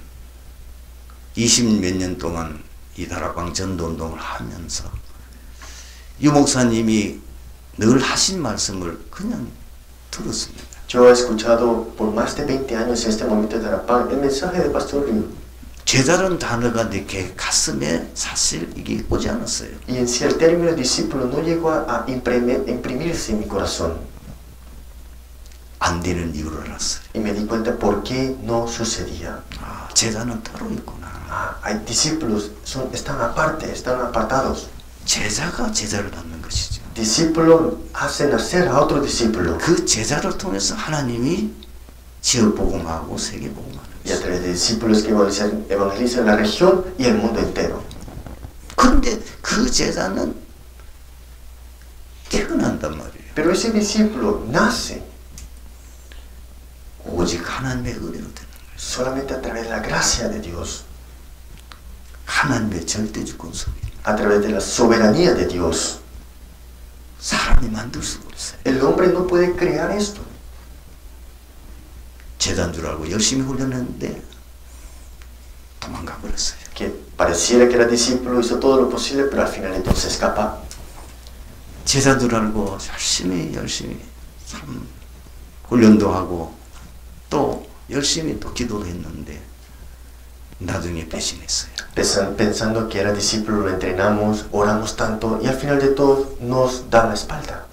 Speaker 4: 20몇 년 동안 이 다락방 전도운동을 하면서 유 목사님이 늘 하신 말씀을 그냥 들었습니다.
Speaker 2: Yo he escuchado por más de 20 años en este momento de Tarapán el mensaje del Pastor Río.
Speaker 4: 제자라는 단어가 내 가슴에 사실 이게 오지 않았어요.
Speaker 2: Y en sí el término discípulo no llegó a imprimirse en mi corazón.
Speaker 4: 안 되는 이유를 알았어요.
Speaker 2: Y me di cuenta por qué no sucedía.
Speaker 4: 아, 제자는 따로 있구나.
Speaker 2: Hay discípulos, están aparte, están apartados.
Speaker 4: 제자가 제자를 낳는 것이죠.
Speaker 2: Discípulo hace nacer a otro discípulo.
Speaker 4: 그 제자를 통해서 하나님이 지역 복음하고 세계 복음하는
Speaker 2: Y a través de discípulos que evangelizan la región y el mundo entero.
Speaker 4: 그런데 그 제자는 태어난단 말이에요.
Speaker 2: Pero ese discípulo nace
Speaker 4: 오직 하나님의 은혜로 되는 거예요.
Speaker 2: solamente a través de la gracia de Dios,
Speaker 4: 하나님의 절대주권 속에
Speaker 2: a través de la soberanía de Dios.
Speaker 4: 사람이 만들 수가 없어요.
Speaker 2: El hombre no puede crear esto.
Speaker 4: 제자인 줄 알고 열심히 훈련했는데 도망가 버렸어요.
Speaker 2: Que pareciera que era discípulo, hizo todo lo posible, pero al final entonces escapa.
Speaker 4: 제자인 줄 알고 열심히 참 훈련도 하고 또 열심히 또 기도도 했는데 나중에 배신했어요.
Speaker 2: Pensando que era discípulo, lo entrenamos, oramos tanto y al final de todo nos da la espalda.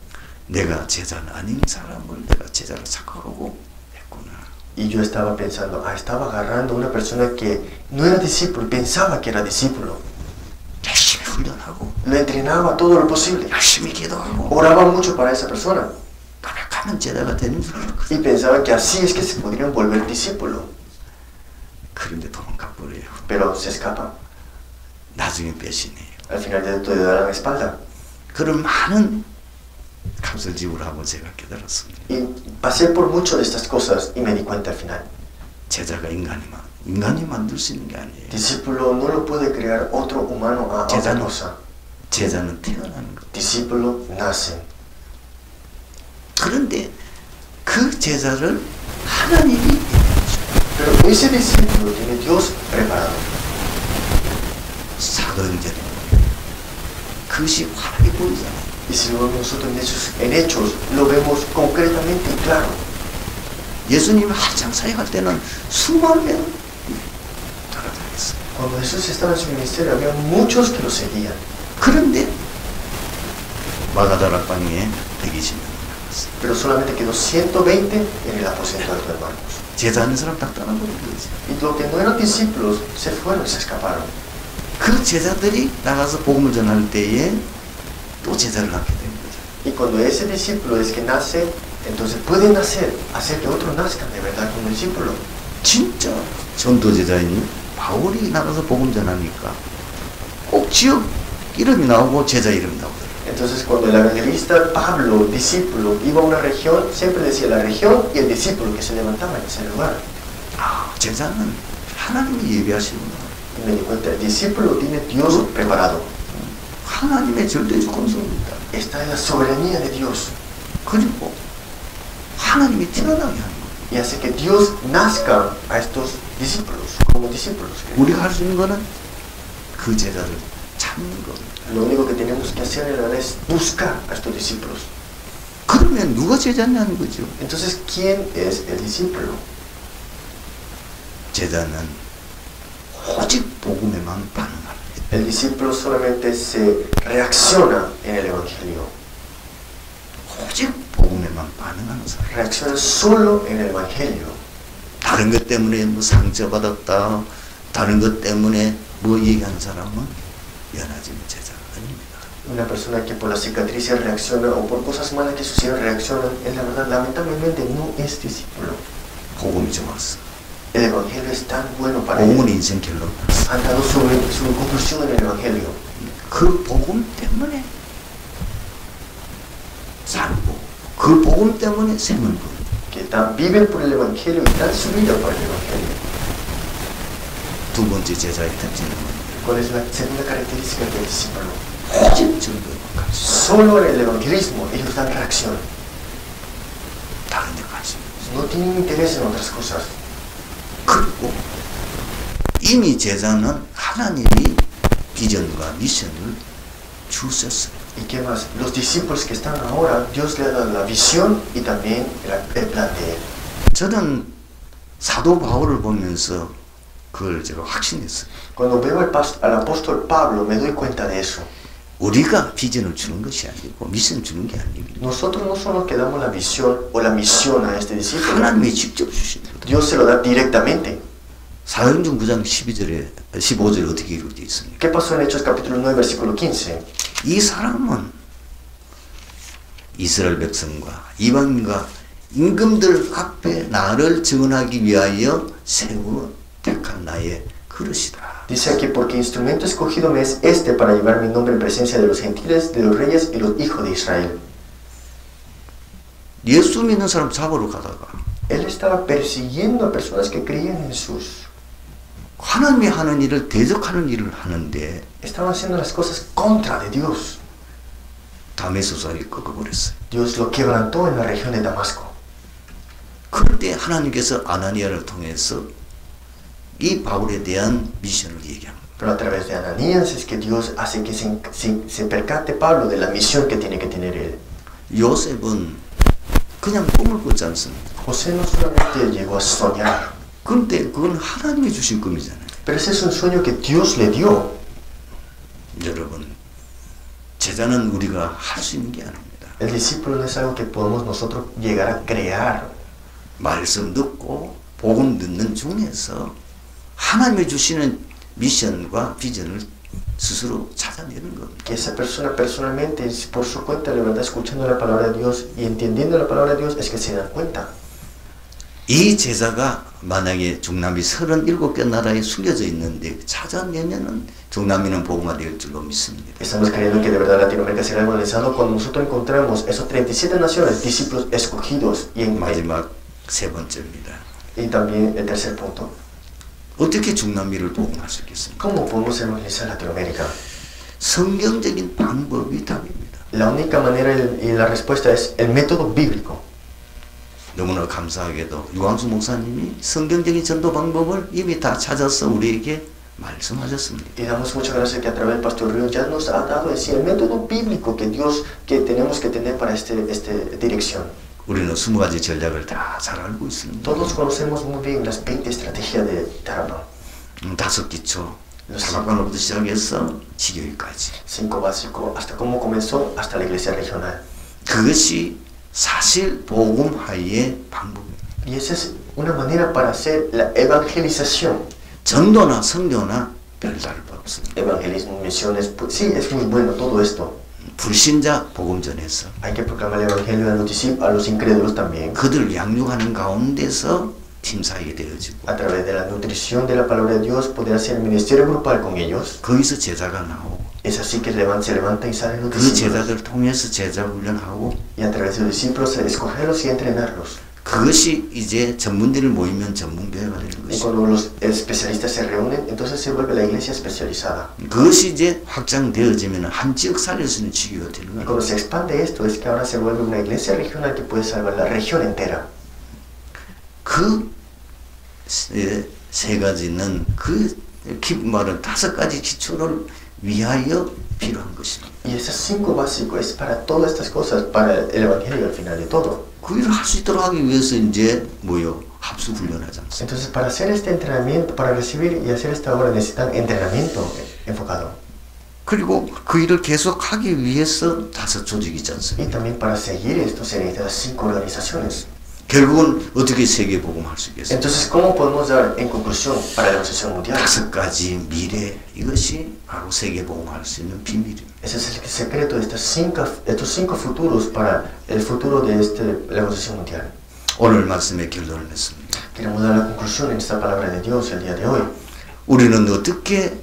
Speaker 4: 내가 제자는 아닌 사람을 내가 제자를 착각하고 했구나.
Speaker 2: Y yo estaba pensando, estaba agarrando a una persona que no era discípulo, pensaba que era discípulo.
Speaker 4: 열심히 훈련하고
Speaker 2: Lo entrenaba todo lo posible.
Speaker 4: 열심히 기도하고
Speaker 2: Oraba mucho para esa persona.
Speaker 4: 그렇게 하면 제자가 되는 줄 알았거든.
Speaker 2: Y pensaba que así es que se podrían volver discípulo.
Speaker 4: 그런데 도망가 버려요.
Speaker 2: Pero se escapan.
Speaker 4: 나중에 배신해요.
Speaker 2: Al final de todo le dan la espalda.
Speaker 4: 그런 많은 값을 지불하고 제가 깨달았습니다.
Speaker 2: Y pasé por mucho de estas cosas y me di cuenta al final.
Speaker 4: 제자가 인간이 만들 수 있는 게 아니에요.
Speaker 2: Discípulo no lo puede crear otro humano a otra cosa.
Speaker 4: 제자는 태어나는 거.
Speaker 2: Discípulo nacen.
Speaker 4: 그런데 그 제자를 하나님이
Speaker 2: Pero ese discípulo tiene Dios preparado.
Speaker 4: 사도행전 그것이 환하게 보이잖아요.
Speaker 2: Y si lo vemos nosotros en hechos, lo vemos concretamente y claro.
Speaker 4: 예수님 한창 사역할 때는 수만 명 따라다녔어요.
Speaker 2: Cuando Jesús estaba en su ministerio, había muchos que lo seguían.
Speaker 4: 그런데 마가다락방에 120명 남았어요.
Speaker 2: Pero solamente quedó 120 en el aposento alto, hermanos.
Speaker 4: 제자하는 사람 다 떠나버린 거죠.
Speaker 2: Y los que no eran discípulos se fueron y se escaparon.
Speaker 4: 그 제자들이 나가서 복음을 전할 때에 또 제자를 낳게 된 거죠.
Speaker 2: Y cuando ese discípulo es que nace, entonces pueden hacer que otros nazcan de verdad como discípulo.
Speaker 4: 진짜 전도 제자인 바울이 나가서 복음 전하니까 꼭 지역 이름이 나오고 제자 이름이 나오더라고요.
Speaker 2: Entonces cuando el evangelista Pablo, discípulo, iba a una región, siempre decía la región y el discípulo que se levantaba en ese lugar.
Speaker 4: 아, 제자는 하나님이 예비하시구나.
Speaker 2: Y me di cuenta, el discípulo tiene Dios preparado.
Speaker 4: 하나님의 절대주권성입니다.
Speaker 2: Está en la soberanía de Dios.
Speaker 4: 그리고 하나님이 태어나게 하는 거예요.
Speaker 2: Y hace que Dios nazca a estos discípulos, como discípulos.
Speaker 4: 우리가 할 수 있는 거는 그 제자를 찾는 겁니다.
Speaker 2: Lo único que tenemos que hacer en la verdad es buscar a estos discípulos.
Speaker 4: 그러면 누가 제자냐는 거죠.
Speaker 2: Entonces, ¿quién es el discípulo?
Speaker 4: 제자는 오직 복음에만 반응합니다.
Speaker 2: El discípulo solamente se reacciona en el Evangelio.
Speaker 4: 오직 복음에만 반응하는 사람.
Speaker 2: Reacciona solo en el Evangelio.
Speaker 4: 다른 것 때문에 뭐 상처받았다, 다른 것 때문에 뭐 얘기하는 사람은 연하진 제자가 아닙니다.
Speaker 2: Una persona que por las cicatrices reacciona o por cosas malas que suceden reaccionan, en la verdad, lamentablemente no es discípulo.
Speaker 4: 복음이 좋았어.
Speaker 2: El evangelio es tan bueno para él.
Speaker 4: 복음은 인생 결론.
Speaker 2: Han dado su conclusión en el evangelio.
Speaker 4: 그 복음 때문에 살고 그 복음 때문에 생을 거예요.
Speaker 2: Que viven por el evangelio y dan su vida por el evangelio.
Speaker 4: 두 번째 제자의 특징은
Speaker 2: ¿Cuál es la segunda característica del discípulo?
Speaker 4: 오직 증거에 관심.
Speaker 2: Solo en el evangelismo ellos dan reacción.
Speaker 4: 다른 데 관심.
Speaker 2: No tienen interés en otras cosas.
Speaker 4: 그리고 이미 제자는 하나님이 비전과 미션을 주셨어요.
Speaker 2: ¿Y qué más? Los discípulos que están ahora, Dios le ha dado la visión y también el plan de él.
Speaker 4: 저는 사도 바울을 보면서 그걸 제가 확신했어요.
Speaker 2: Cuando veo al apóstol Pablo me doy cuenta de eso.
Speaker 4: 우리가 비전을 주는 것이 아니고 미션 주는 게 아닙니다.
Speaker 2: Nosotros no solo que damos la visión o la misión a este discípulo.
Speaker 4: 하나님이 직접 주십니다.
Speaker 2: Dios se lo da directamente.
Speaker 4: 사도행전 9장 15절에 어떻게 기록되어 있습니까?
Speaker 2: ¿Qué pasó en Hechos capítulo 9 versículo 15?
Speaker 4: 이 사람은 이스라엘 백성과 이방인과 임금들 앞에 나를 증언하기 위하여 세워 택한 나의 그릇이다.
Speaker 2: Dice aquí, porque instrumento escogido me es este para llevar mi nombre en presencia de los gentiles, de los reyes y los hijos de Israel.
Speaker 4: 예수 믿는 사람 잡으러 가다가
Speaker 2: Él estaba persiguiendo a personas que creían en Jesús.
Speaker 4: 하나님이 하는 일을 대적하는 일을 하는데
Speaker 2: Estaban haciendo las cosas contra de Dios.
Speaker 4: 다메섹으로 꺾어버렸어요.
Speaker 2: Dios lo quebrantó en la región de Damasco.
Speaker 4: 그럴 때 하나님께서 아나니아를 통해서 이 바울에 대한 미션을 얘기합니다.
Speaker 2: Pero a través de Ananías es que Dios hace que se percate Pablo de la misión que tiene que tener él.
Speaker 4: 요셉은 그냥 꿈을 꿨지 않습니다.
Speaker 2: José no solamente llegó a soñar,
Speaker 4: 그런데 그건 하나님이 주신 꿈이잖아요.
Speaker 2: pero ese es un sueño que Dios le dio.
Speaker 4: 여러분, 제자는 우리가 할 수 있는 게 아닙니다.
Speaker 2: El discípulo no es algo que podemos nosotros llegar a crear.
Speaker 4: 말씀 듣고 복음 듣는 중에서 하나님이 주시는 미션과 비전을 스스로 찾아내는 겁니다.
Speaker 2: Que esa persona personalmente, por su cuenta, la verdad, escuchando la palabra de Dios y entendiendo la palabra de Dios, es que se dan cuenta.
Speaker 4: 이 제자가 만약에 중남미 37개 나라에 숨겨져 있는데 찾아내면은 중남미는 복음화될 줄로 믿습니다.
Speaker 2: Estamos creyendo que de verdad Latinoamérica será evangelizado cuando nosotros encontramos esos 37 naciones, discípulos escogidos.
Speaker 4: 마지막 세 번째입니다.
Speaker 2: Y también el tercer punto.
Speaker 4: 어떻게 중남미를 복음할 수 있겠습니까?
Speaker 2: ¿Cómo podemos evangelizar Latinoamérica?
Speaker 4: 성경적인 방법이 답입니다.
Speaker 2: La única manera y la respuesta es el método bíblico.
Speaker 4: 너무나 감사하게도 유광수 목사님이 성경적인 전도 방법을 이미 다 찾아서 우리에게 말씀하셨습니다.
Speaker 2: Y damos muchas gracias que a través del Pastor Río ya nos ha dado el método bíblico que Dios que tenemos que tener para esta dirección.
Speaker 4: 우리는 20가지 전략을 다 잘 알고 있습니다.
Speaker 2: Todos conocemos muy bien las 20 estrategias de Tarapán.
Speaker 4: 5기초, 다락방으로부터 시작해서 지교회까지.
Speaker 2: 5 básicos, hasta cómo comenzó, hasta la iglesia regional.
Speaker 4: 그것이 사실 복음화의 방법입니다.
Speaker 2: Y esa es una manera para hacer la evangelización.
Speaker 4: 전도나 선교나 별다를 바 없습니다.
Speaker 2: Evangelismo, misiones, pues, sí, es muy bueno todo esto.
Speaker 4: 불신자 복음 전해서
Speaker 2: Hay que proclamar el evangelio a los incrédulos también.
Speaker 4: 그들을 양육하는 가운데서 팀 사이게 되어지고
Speaker 2: A través de la nutrición de la palabra de Dios, poder hacer el ministerio grupal con ellos.
Speaker 4: 거기서 제자가 나오고
Speaker 2: Es así que se levanta y salen los
Speaker 4: 그
Speaker 2: discípulos.
Speaker 4: 제자들을 통해서 제자 훈련하고
Speaker 2: Y a través de los discípulos, escogerlos y entrenarlos.
Speaker 4: 그것이 이제 전문들이 모이면 전문교회가 되는
Speaker 2: Y
Speaker 4: 것이고
Speaker 2: cuando los especialistas se reúnen, entonces se vuelve la iglesia especializada.
Speaker 4: 그것이 이제 확장되어지면 한 지역 살릴 수 있는 지교가 되는
Speaker 2: Y
Speaker 4: 거예요.
Speaker 2: cuando se expande esto, es que ahora se vuelve una iglesia regional que puede salvar la región entera.
Speaker 4: 그 세 가지는 그 말은 5가지 기초를 위하여 필요한 것입니다.
Speaker 2: Y esos 5 básicos es para todas estas cosas, para el evangelio al final de todo.
Speaker 4: 그 일을 할 수 있도록 하기 위해서 이제 합수 훈련하지 않습니까?
Speaker 2: Entonces, para hacer este entrenamiento, para recibir y hacer esta obra, necesitan entrenamiento enfocado.
Speaker 4: 그리고 그 일을 계속 하기 위해서 5 조직이 있지 않습니까?
Speaker 2: Y también para seguir esto se necesitan 5 organizaciones.
Speaker 4: 결국은 어떻게 세계복음할 수 있겠어요?
Speaker 2: Entonces, ¿cómo podemos dar en conclusión para la evangelización mundial?
Speaker 4: 5가지 미래, 이것이 바로 세계복음할 수 있는 비밀입니다.
Speaker 2: Ese es el secreto de estos cinco futuros para el futuro de la evangelización mundial.
Speaker 4: 오늘 말씀의 결론을 냈습니다.
Speaker 2: Queremos dar la conclusión en esta palabra de Dios el día de hoy.
Speaker 4: 우리는 어떻게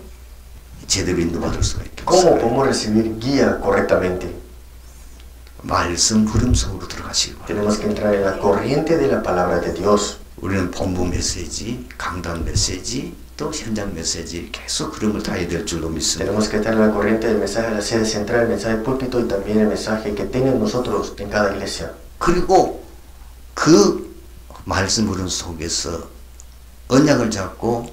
Speaker 4: 제대로 인도받을 수가
Speaker 2: ¿Cómo
Speaker 4: 있겠어요?
Speaker 2: podemos recibir guía correctamente?
Speaker 4: 말씀 흐름 속으로 들어가시기 바랍니다.
Speaker 2: Tenemos que entrar en la corriente de la palabra de Dios.
Speaker 4: 우리는 본부 메시지, 강단 메시지, 또 현장 메시지 계속 흐름을 타야 될 줄로 믿습니다.
Speaker 2: Tenemos que estar en la corriente del mensaje de la sede central, el mensaje del púlpito y también el mensaje que tienen nosotros en cada iglesia.
Speaker 4: 그리고 그 말씀 흐름 속에서 언약을 잡고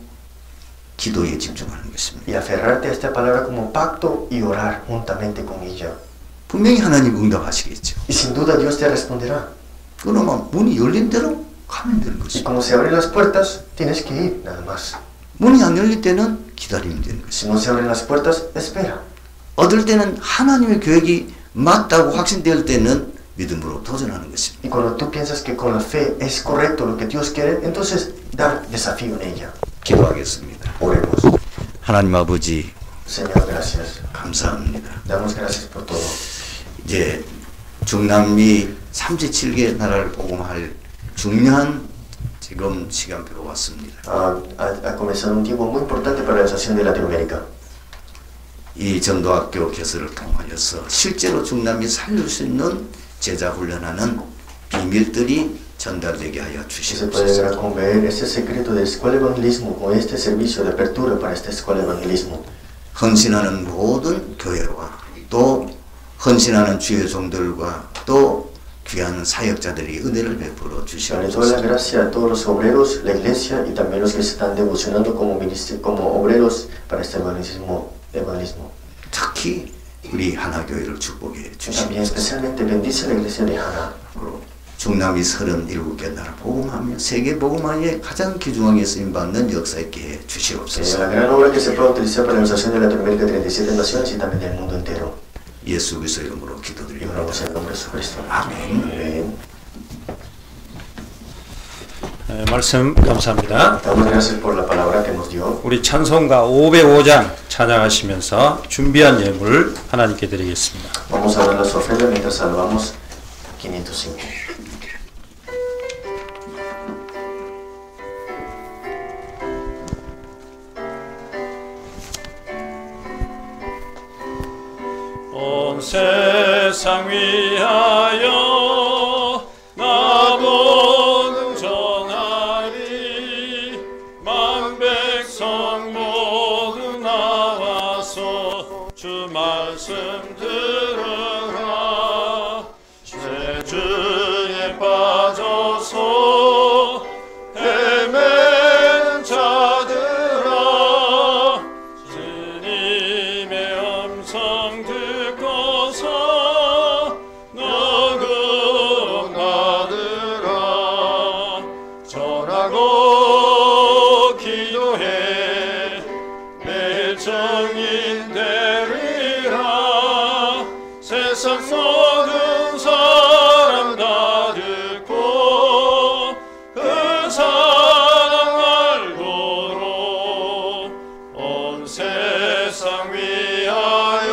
Speaker 4: 기도에 집중하는 것입니다.
Speaker 2: Y aferrarte a esta palabra como pacto y orar juntamente con ella.
Speaker 4: 분명히 하나님 응답하시겠죠.
Speaker 2: Y sin duda Dios te responderá.
Speaker 4: 그러면 문이 열린 대로 가면 되는
Speaker 2: Y
Speaker 4: 것입니다.
Speaker 2: como se abren las puertas, tienes que ir, nada más.
Speaker 4: 문이 안 열릴 때는 기다리면 되는
Speaker 2: Si
Speaker 4: 것입니다.
Speaker 2: no se abren las puertas, espera.
Speaker 4: 얻을 때는 하나님의 계획이 맞다고 확신될 때는 믿음으로 도전하는 것입니다.
Speaker 2: Y cuando tú piensas que con la fe es correcto lo que Dios quiere, entonces dar desafío en ella.
Speaker 4: 기도하겠습니다.
Speaker 2: Oremos.
Speaker 4: 하나님 아버지
Speaker 2: Señor, gracias.
Speaker 4: 감사합니다.
Speaker 2: Damos gracias por todo.
Speaker 4: 이제 중남미 37개 나라를 복음할 중요한 지금 시간표가 왔습니다.
Speaker 2: Ha comenzado un tiempo muy importante para la nación de Latinoamérica.
Speaker 4: 이 전도학교 개설을 통하여서 실제로 중남미 살릴 수 있는 제자 훈련하는 비밀들이 전달되게 하여
Speaker 2: Que se puede
Speaker 4: 주시옵소서.
Speaker 2: llegar a conver este secreto de escuela de evangelismo con este servicio de apertura para esta escuela de evangelismo.
Speaker 4: 헌신하는 모든 교회와 또 헌신하는 주의 종들과 또 귀한 사역자들이 은혜를 베풀어
Speaker 2: Darle toda la
Speaker 4: 주시옵소서.
Speaker 2: gracia a todos los obreros, la iglesia y también los que se están devocionando como obreros para este evangelismo.
Speaker 4: 특히 우리 하나교회를 축복해
Speaker 2: También
Speaker 4: 주시옵소서.
Speaker 2: especialmente bendice la iglesia de Hana.
Speaker 4: 중남미 37개 나라 복음하며 세계 복음화에 가장 귀중하게 쓰임받는 역사 있게 해
Speaker 2: La
Speaker 4: 주시옵소서.
Speaker 2: gran obra que se puede utilizar para la organización de Latinoamérica 37 naciones y también del mundo entero.
Speaker 4: 예수 그리스도 이름으로
Speaker 2: Y
Speaker 4: 기도드립니다.
Speaker 2: oramos en el nombre de Jesucristo.
Speaker 4: 아멘.
Speaker 2: Amén.
Speaker 1: 말씀 감사합니다.
Speaker 2: Damos gracias por la palabra que nos dio.
Speaker 1: 우리 찬송가 505장 찬양하시면서 준비한 예물 하나님께 드리겠습니다.
Speaker 2: Vamos a dar las ofrendas mientras salvamos 505.
Speaker 1: 온 세상 위하여 나보는 전하리 만 백성 모두 나와서 주 말씀 들으라 죄주에 빠져서 헤매는 자들아 주님의 음성 듣고서 너그러 나들아 전하고 기도해 매일 증인 되리라 세상 모든 사람 다 듣고 그 사랑 알고로 온 세상 위하여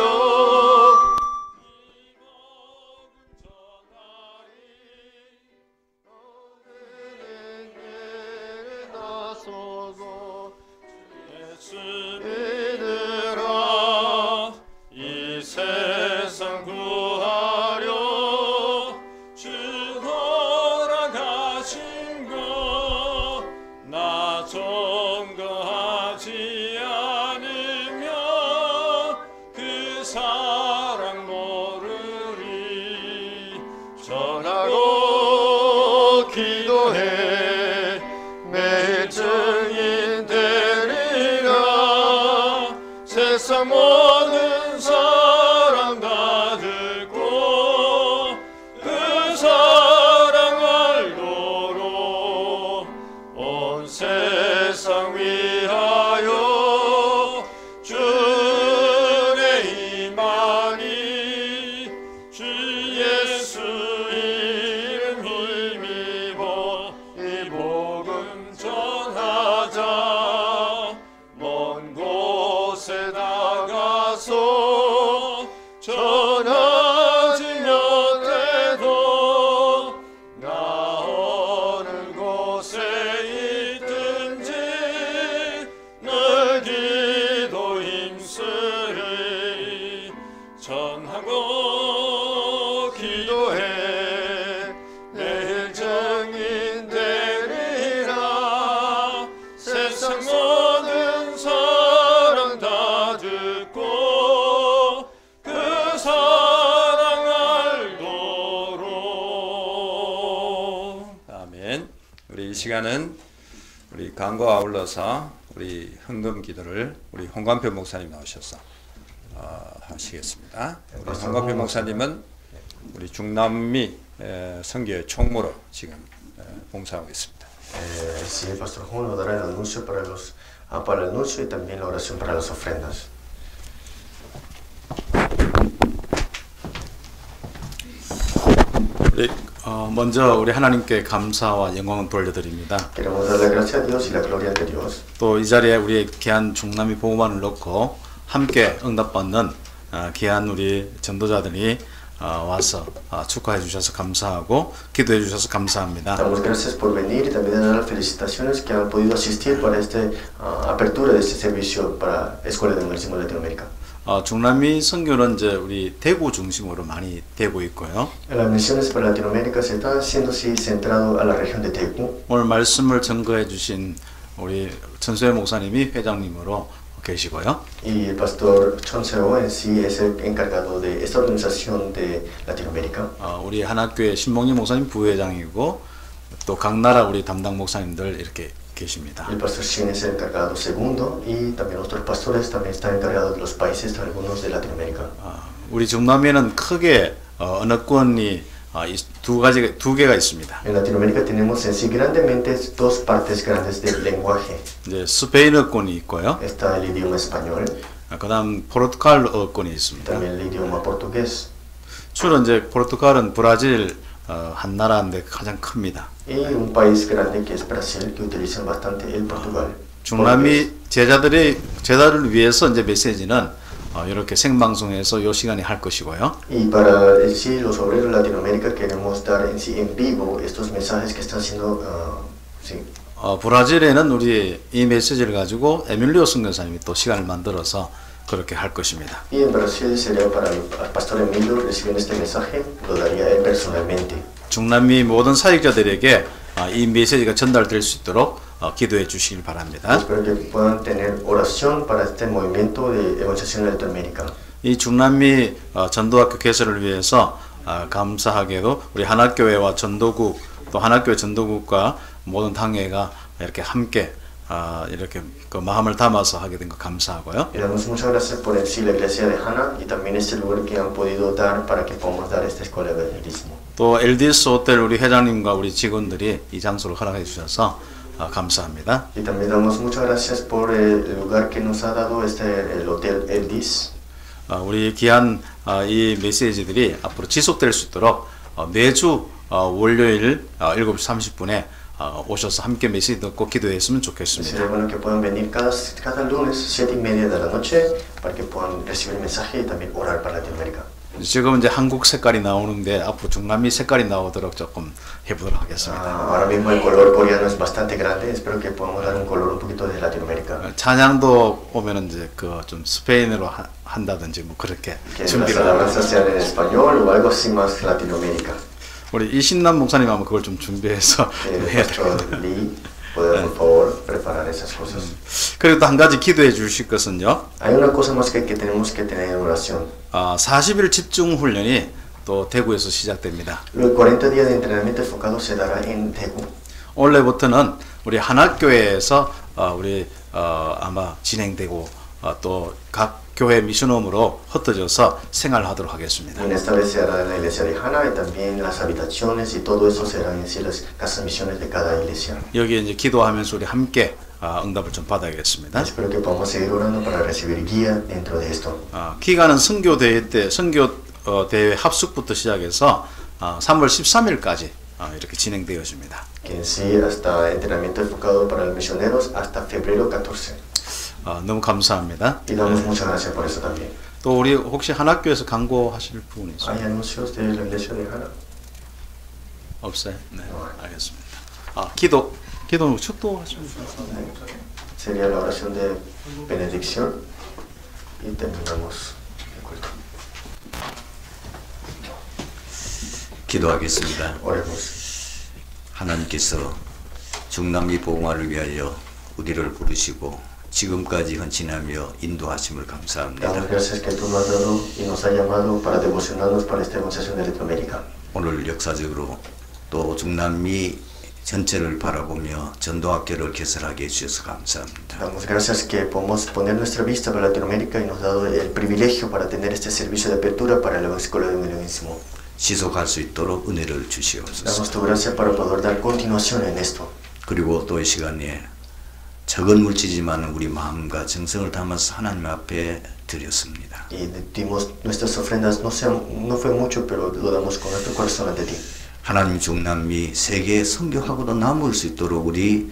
Speaker 1: 예수 믿으라 이 세상 구하려 주 돌아가신 것 나 점거하지 않으며 그 사랑 모르리 전하고 기도해 매일 증인 되리라 세상 모든 사람 다 듣고 그 사랑 알도록 온 세상 위하여 주의 임하니 주 예수 이름 힘입어 우리 이 시간은 우리 간구와 아울러서 우리 헌금 기도를 우리 홍관표 목사님 나오셔서 하시겠습니다. 우리 홍관표 목사님은 우리 중남미 선교의 총무로 지금 봉사하고 있습니다.
Speaker 2: Sí, el pastor Juan nos dará el anuncio para el anuncio y también la oración para las ofrendas.
Speaker 5: 먼저 우리 하나님께 감사와 영광을 돌려드립니다.
Speaker 2: Queremos dar la gracia a Dios y la gloria a Dios.
Speaker 5: 또 이 자리에 우리의 귀한 중남미 보고만을 넣고 함께 응답받는 귀한 우리 전도자들이 와서 축하해 주셔서 감사하고 기도해 주셔서 감사합니다.
Speaker 2: Damos gracias por venir y también dar las felicitaciones que han podido asistir para esta apertura de este servicio para Escuela de Evangelismo de Latinoamérica.
Speaker 5: 중남미 선교는 이제 우리 대구 중심으로 많이 되고 있고요.
Speaker 2: Las misiones para Latinoamérica se está haciendo así centrado a la región de Tecu.
Speaker 5: 오늘 말씀을 증거해 주신 우리 천수회 목사님이 회장님으로 계시고요.
Speaker 2: Y el pastor Chon Seo en sí es el encargado de esta organización de Latinoamérica.
Speaker 5: 우리 하나교회 신봉리 목사님 부회장이고 또 각 나라 우리 담당 목사님들 이렇게 계십니다.
Speaker 2: El pastor Shin es el encargado segundo y también otros pastores también están encargados de los países, algunos de Latinoamérica.
Speaker 5: 우리 중남미는 크게 언어권이 두 개가 있습니다.
Speaker 2: En Latinoamérica tenemos en sí grandemente dos partes grandes del lenguaje.
Speaker 5: 이제 스페인어권이 있고요.
Speaker 2: Está el idioma español,
Speaker 5: 그다음 포르투갈어권이 있습니다.
Speaker 2: también el idioma portugués.
Speaker 5: 주로 이제 포르투갈은 브라질 한 나라인데 가장 큽니다.
Speaker 2: Y un país grande que es Brasil que utilizan bastante el Portugal.
Speaker 5: 중남미 제자를 위해서 이제 메시지는 이렇게 생방송에서 요 시간에 할 것이고요.
Speaker 2: Y para en sí los obreros de Latinoamérica queremos dar en sí en vivo estos mensajes que están siendo sí.
Speaker 5: 브라질에는 우리 이 메시지를 가지고 에밀리오 선교사님이 또 시간을 만들어서 그렇게 할 것입니다.
Speaker 2: Y en Brasil sería para el pastor Emilio recibiendo este mensaje, lo daría él personalmente.
Speaker 5: 중남미 모든 사역자들에게 이 메시지가 전달될 수 있도록 기도해 주시길 바랍니다.
Speaker 2: Espero que puedan tener oración para este movimiento de evangelización en Latinoamérica.
Speaker 5: 이 중남미 전도학교 개설을 위해서 감사하게도 우리 하나교회와 전도국 또 하나교회 전도국과 모든 당회가 이렇게 함께 이렇게 그 마음을 담아서 하게 된 거 감사하고요.
Speaker 2: Y damos muchas gracias por en sí la iglesia de Hana y también este lugar que han podido dar para que podamos dar esta escuela de evangelismo.
Speaker 5: 또 LDS 호텔 우리 회장님과 우리 직원들이 이 장소를 허락해 주셔서 감사합니다.
Speaker 2: Y también damos muchas gracias por el lugar que nos ha dado el hotel Eldis.
Speaker 5: 우리 귀한 이 메시지들이 앞으로 지속될 수 있도록 매주 월요일 7시 30분에 오셔서 함께 메시지 듣고 기도했으면 좋겠습니다.
Speaker 2: Sería bueno que puedan venir cada lunes 7:30 de la noche para que puedan recibir el mensaje y también orar para Latinoamérica.
Speaker 5: 지금 이제 한국 색깔이 나오는데 앞으로 중남미 색깔이 나오도록 조금 해보도록 하겠습니다.
Speaker 2: Ahora mismo el color coreano es bastante grande. Espero que podamos dar un color un poquito de Latinoamérica.
Speaker 5: 찬양도 오면은 이제 그 좀 스페인어로 한다든지 뭐 그렇게
Speaker 2: Que las
Speaker 5: 준비를
Speaker 2: alabanzas sean en español o algo así más Latinoamérica.
Speaker 5: 우리 이신남 목사님 하면 그걸 좀 준비해서 해야 돼요.
Speaker 2: Lee, ¿puede por favor preparar esas cosas?
Speaker 5: 그리고 또 한 가지 기도해 주실 것은요.
Speaker 2: Hay una cosa más que tenemos que tener en oración.
Speaker 5: 40일 집중 훈련이 또 대구에서 시작됩니다.
Speaker 2: Los 40 días de entrenamiento enfocado se dará en Daegu.
Speaker 5: 올해부터는 우리 하나교회에서 우리 아마 진행되고 또 각 교회 미션홈으로 흩어져서 생활하도록 하겠습니다.
Speaker 2: En esta vez se hará en la iglesia de Hana y también las habitaciones y todo eso serán en sí las casas misiones de cada iglesia.
Speaker 5: 여기에 이제 기도하면서 우리 함께 응답을 좀 받아야겠습니다.
Speaker 2: Espero que podamos seguir orando para recibir guía dentro de esto.
Speaker 5: 기간은 선교 대회 때 선교 대회 합숙부터 시작해서 3월 13일까지 이렇게 진행되어집니다.
Speaker 2: Que en sí hasta entrenamiento enfocado para los misioneros hasta febrero 14.
Speaker 5: 너무 감사합니다.
Speaker 2: Y damos muchas gracias por eso también.
Speaker 5: 또 우리 혹시 한학교에서 광고하실 부분이 있어요?
Speaker 2: ¿Hay anuncios de la iglesia de Hana?
Speaker 5: 없어요? 네, 알겠습니다. 기도 축도하시면 좋겠습니다.
Speaker 2: Sería la oración de benedicción y terminamos el culto.
Speaker 4: 기도하겠습니다.
Speaker 2: Oremos.
Speaker 4: 하나님께서 중남미 복음화를 위하여 우리를 부르시고 지금까지 헌신하며 인도하심을 감사합니다.
Speaker 2: Damos gracias que tú nos has dado y nos has llamado para devocionarnos para esta evangelización de Latinoamérica.
Speaker 4: 오늘 역사적으로 또 중남미 전체를 바라보며 전도학교를 개설하게 해주셔서 감사합니다.
Speaker 2: Damos gracias que podemos poner nuestra vista para Latinoamérica y nos ha dado el privilegio para tener este servicio de apertura para la Escuela de Evangelismo.
Speaker 4: 지속할 수 있도록 은혜를 주시옵소서.
Speaker 2: Damos tu gracia para poder dar continuación en esto.
Speaker 4: 그리고 또 이 시간에 적은 물질이지만 우리 마음과 정성을 담아서 하나님 앞에 드렸습니다.
Speaker 2: Y dimos nuestras ofrendas, no fue mucho, pero lo damos con nuestro corazón ante ti.
Speaker 4: 하나님 중남미 세계 선교하고도 남을 수 있도록 우리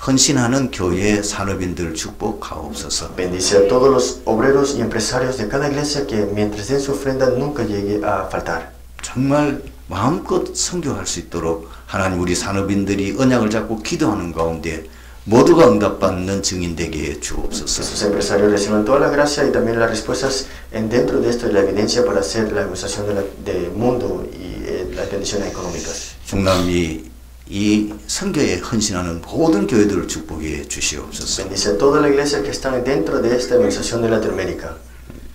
Speaker 4: 헌신하는 교회 산업인들 축복하옵소서.
Speaker 2: Bendice a todos los obreros y empresarios de cada iglesia que mientras den su ofrenda nunca llegue a faltar.
Speaker 4: 정말 마음껏 선교할 수 있도록 하나님 우리 산업인들이 언약을 잡고 기도하는 가운데 모두가 응답받는 증인 되게 주옵소서.
Speaker 2: Sus empresarios reciban toda la gracia y también las respuestas dentro de esto y la evidencia para hacer la administración del mundo y las bendiciones económicas.
Speaker 4: 중남미 이 선교에 헌신하는 모든 교회들을 축복해 주시옵소서.
Speaker 2: Bendice a toda la iglesia que están dentro de esta administración de Latinoamérica.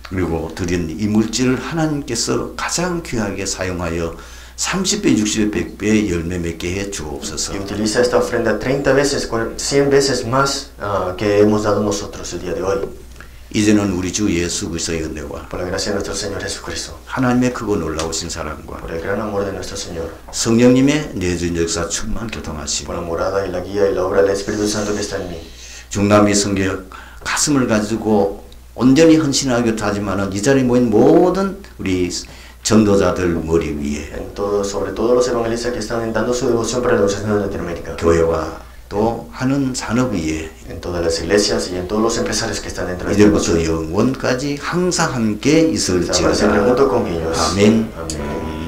Speaker 4: 그리고 드린 이 물질을 하나님께서 가장 귀하게 사용하여 30배, 60배, 100배 열매 맺게 해 주옵소서.
Speaker 2: Y utiliza esta ofrenda 30 veces, 100 veces más que hemos dado nosotros el día de hoy.
Speaker 4: 이제는 우리 주 예수 그리스도의 은혜와
Speaker 2: Por la gracia de nuestro Señor Jesucristo.
Speaker 4: 하나님의 크고 놀라우신 사랑과
Speaker 2: Por el gran amor de nuestro Señor.
Speaker 4: 성령님의 내주인 역사 충만
Speaker 2: Por
Speaker 4: 교통하시고
Speaker 2: la morada y la guía y la obra del Espíritu Santo que está en mí.
Speaker 4: 중남미 선교 가슴을 가지고 온전히 헌신하기로 하지만은 이 자리에 모인 모든 우리 전도자들 머리 위에
Speaker 2: Sobre todo los evangelistas que están dando su devoción para la organización de Latinoamérica.
Speaker 4: 교회와 또 하는 산업 위에
Speaker 2: En todas las iglesias y en todos los empresarios que están dentro de
Speaker 4: 이제부터 영원까지 항상 함께
Speaker 2: para siempre
Speaker 4: 있을지어다.
Speaker 2: junto con ellos.
Speaker 4: 아멘.
Speaker 2: Amén.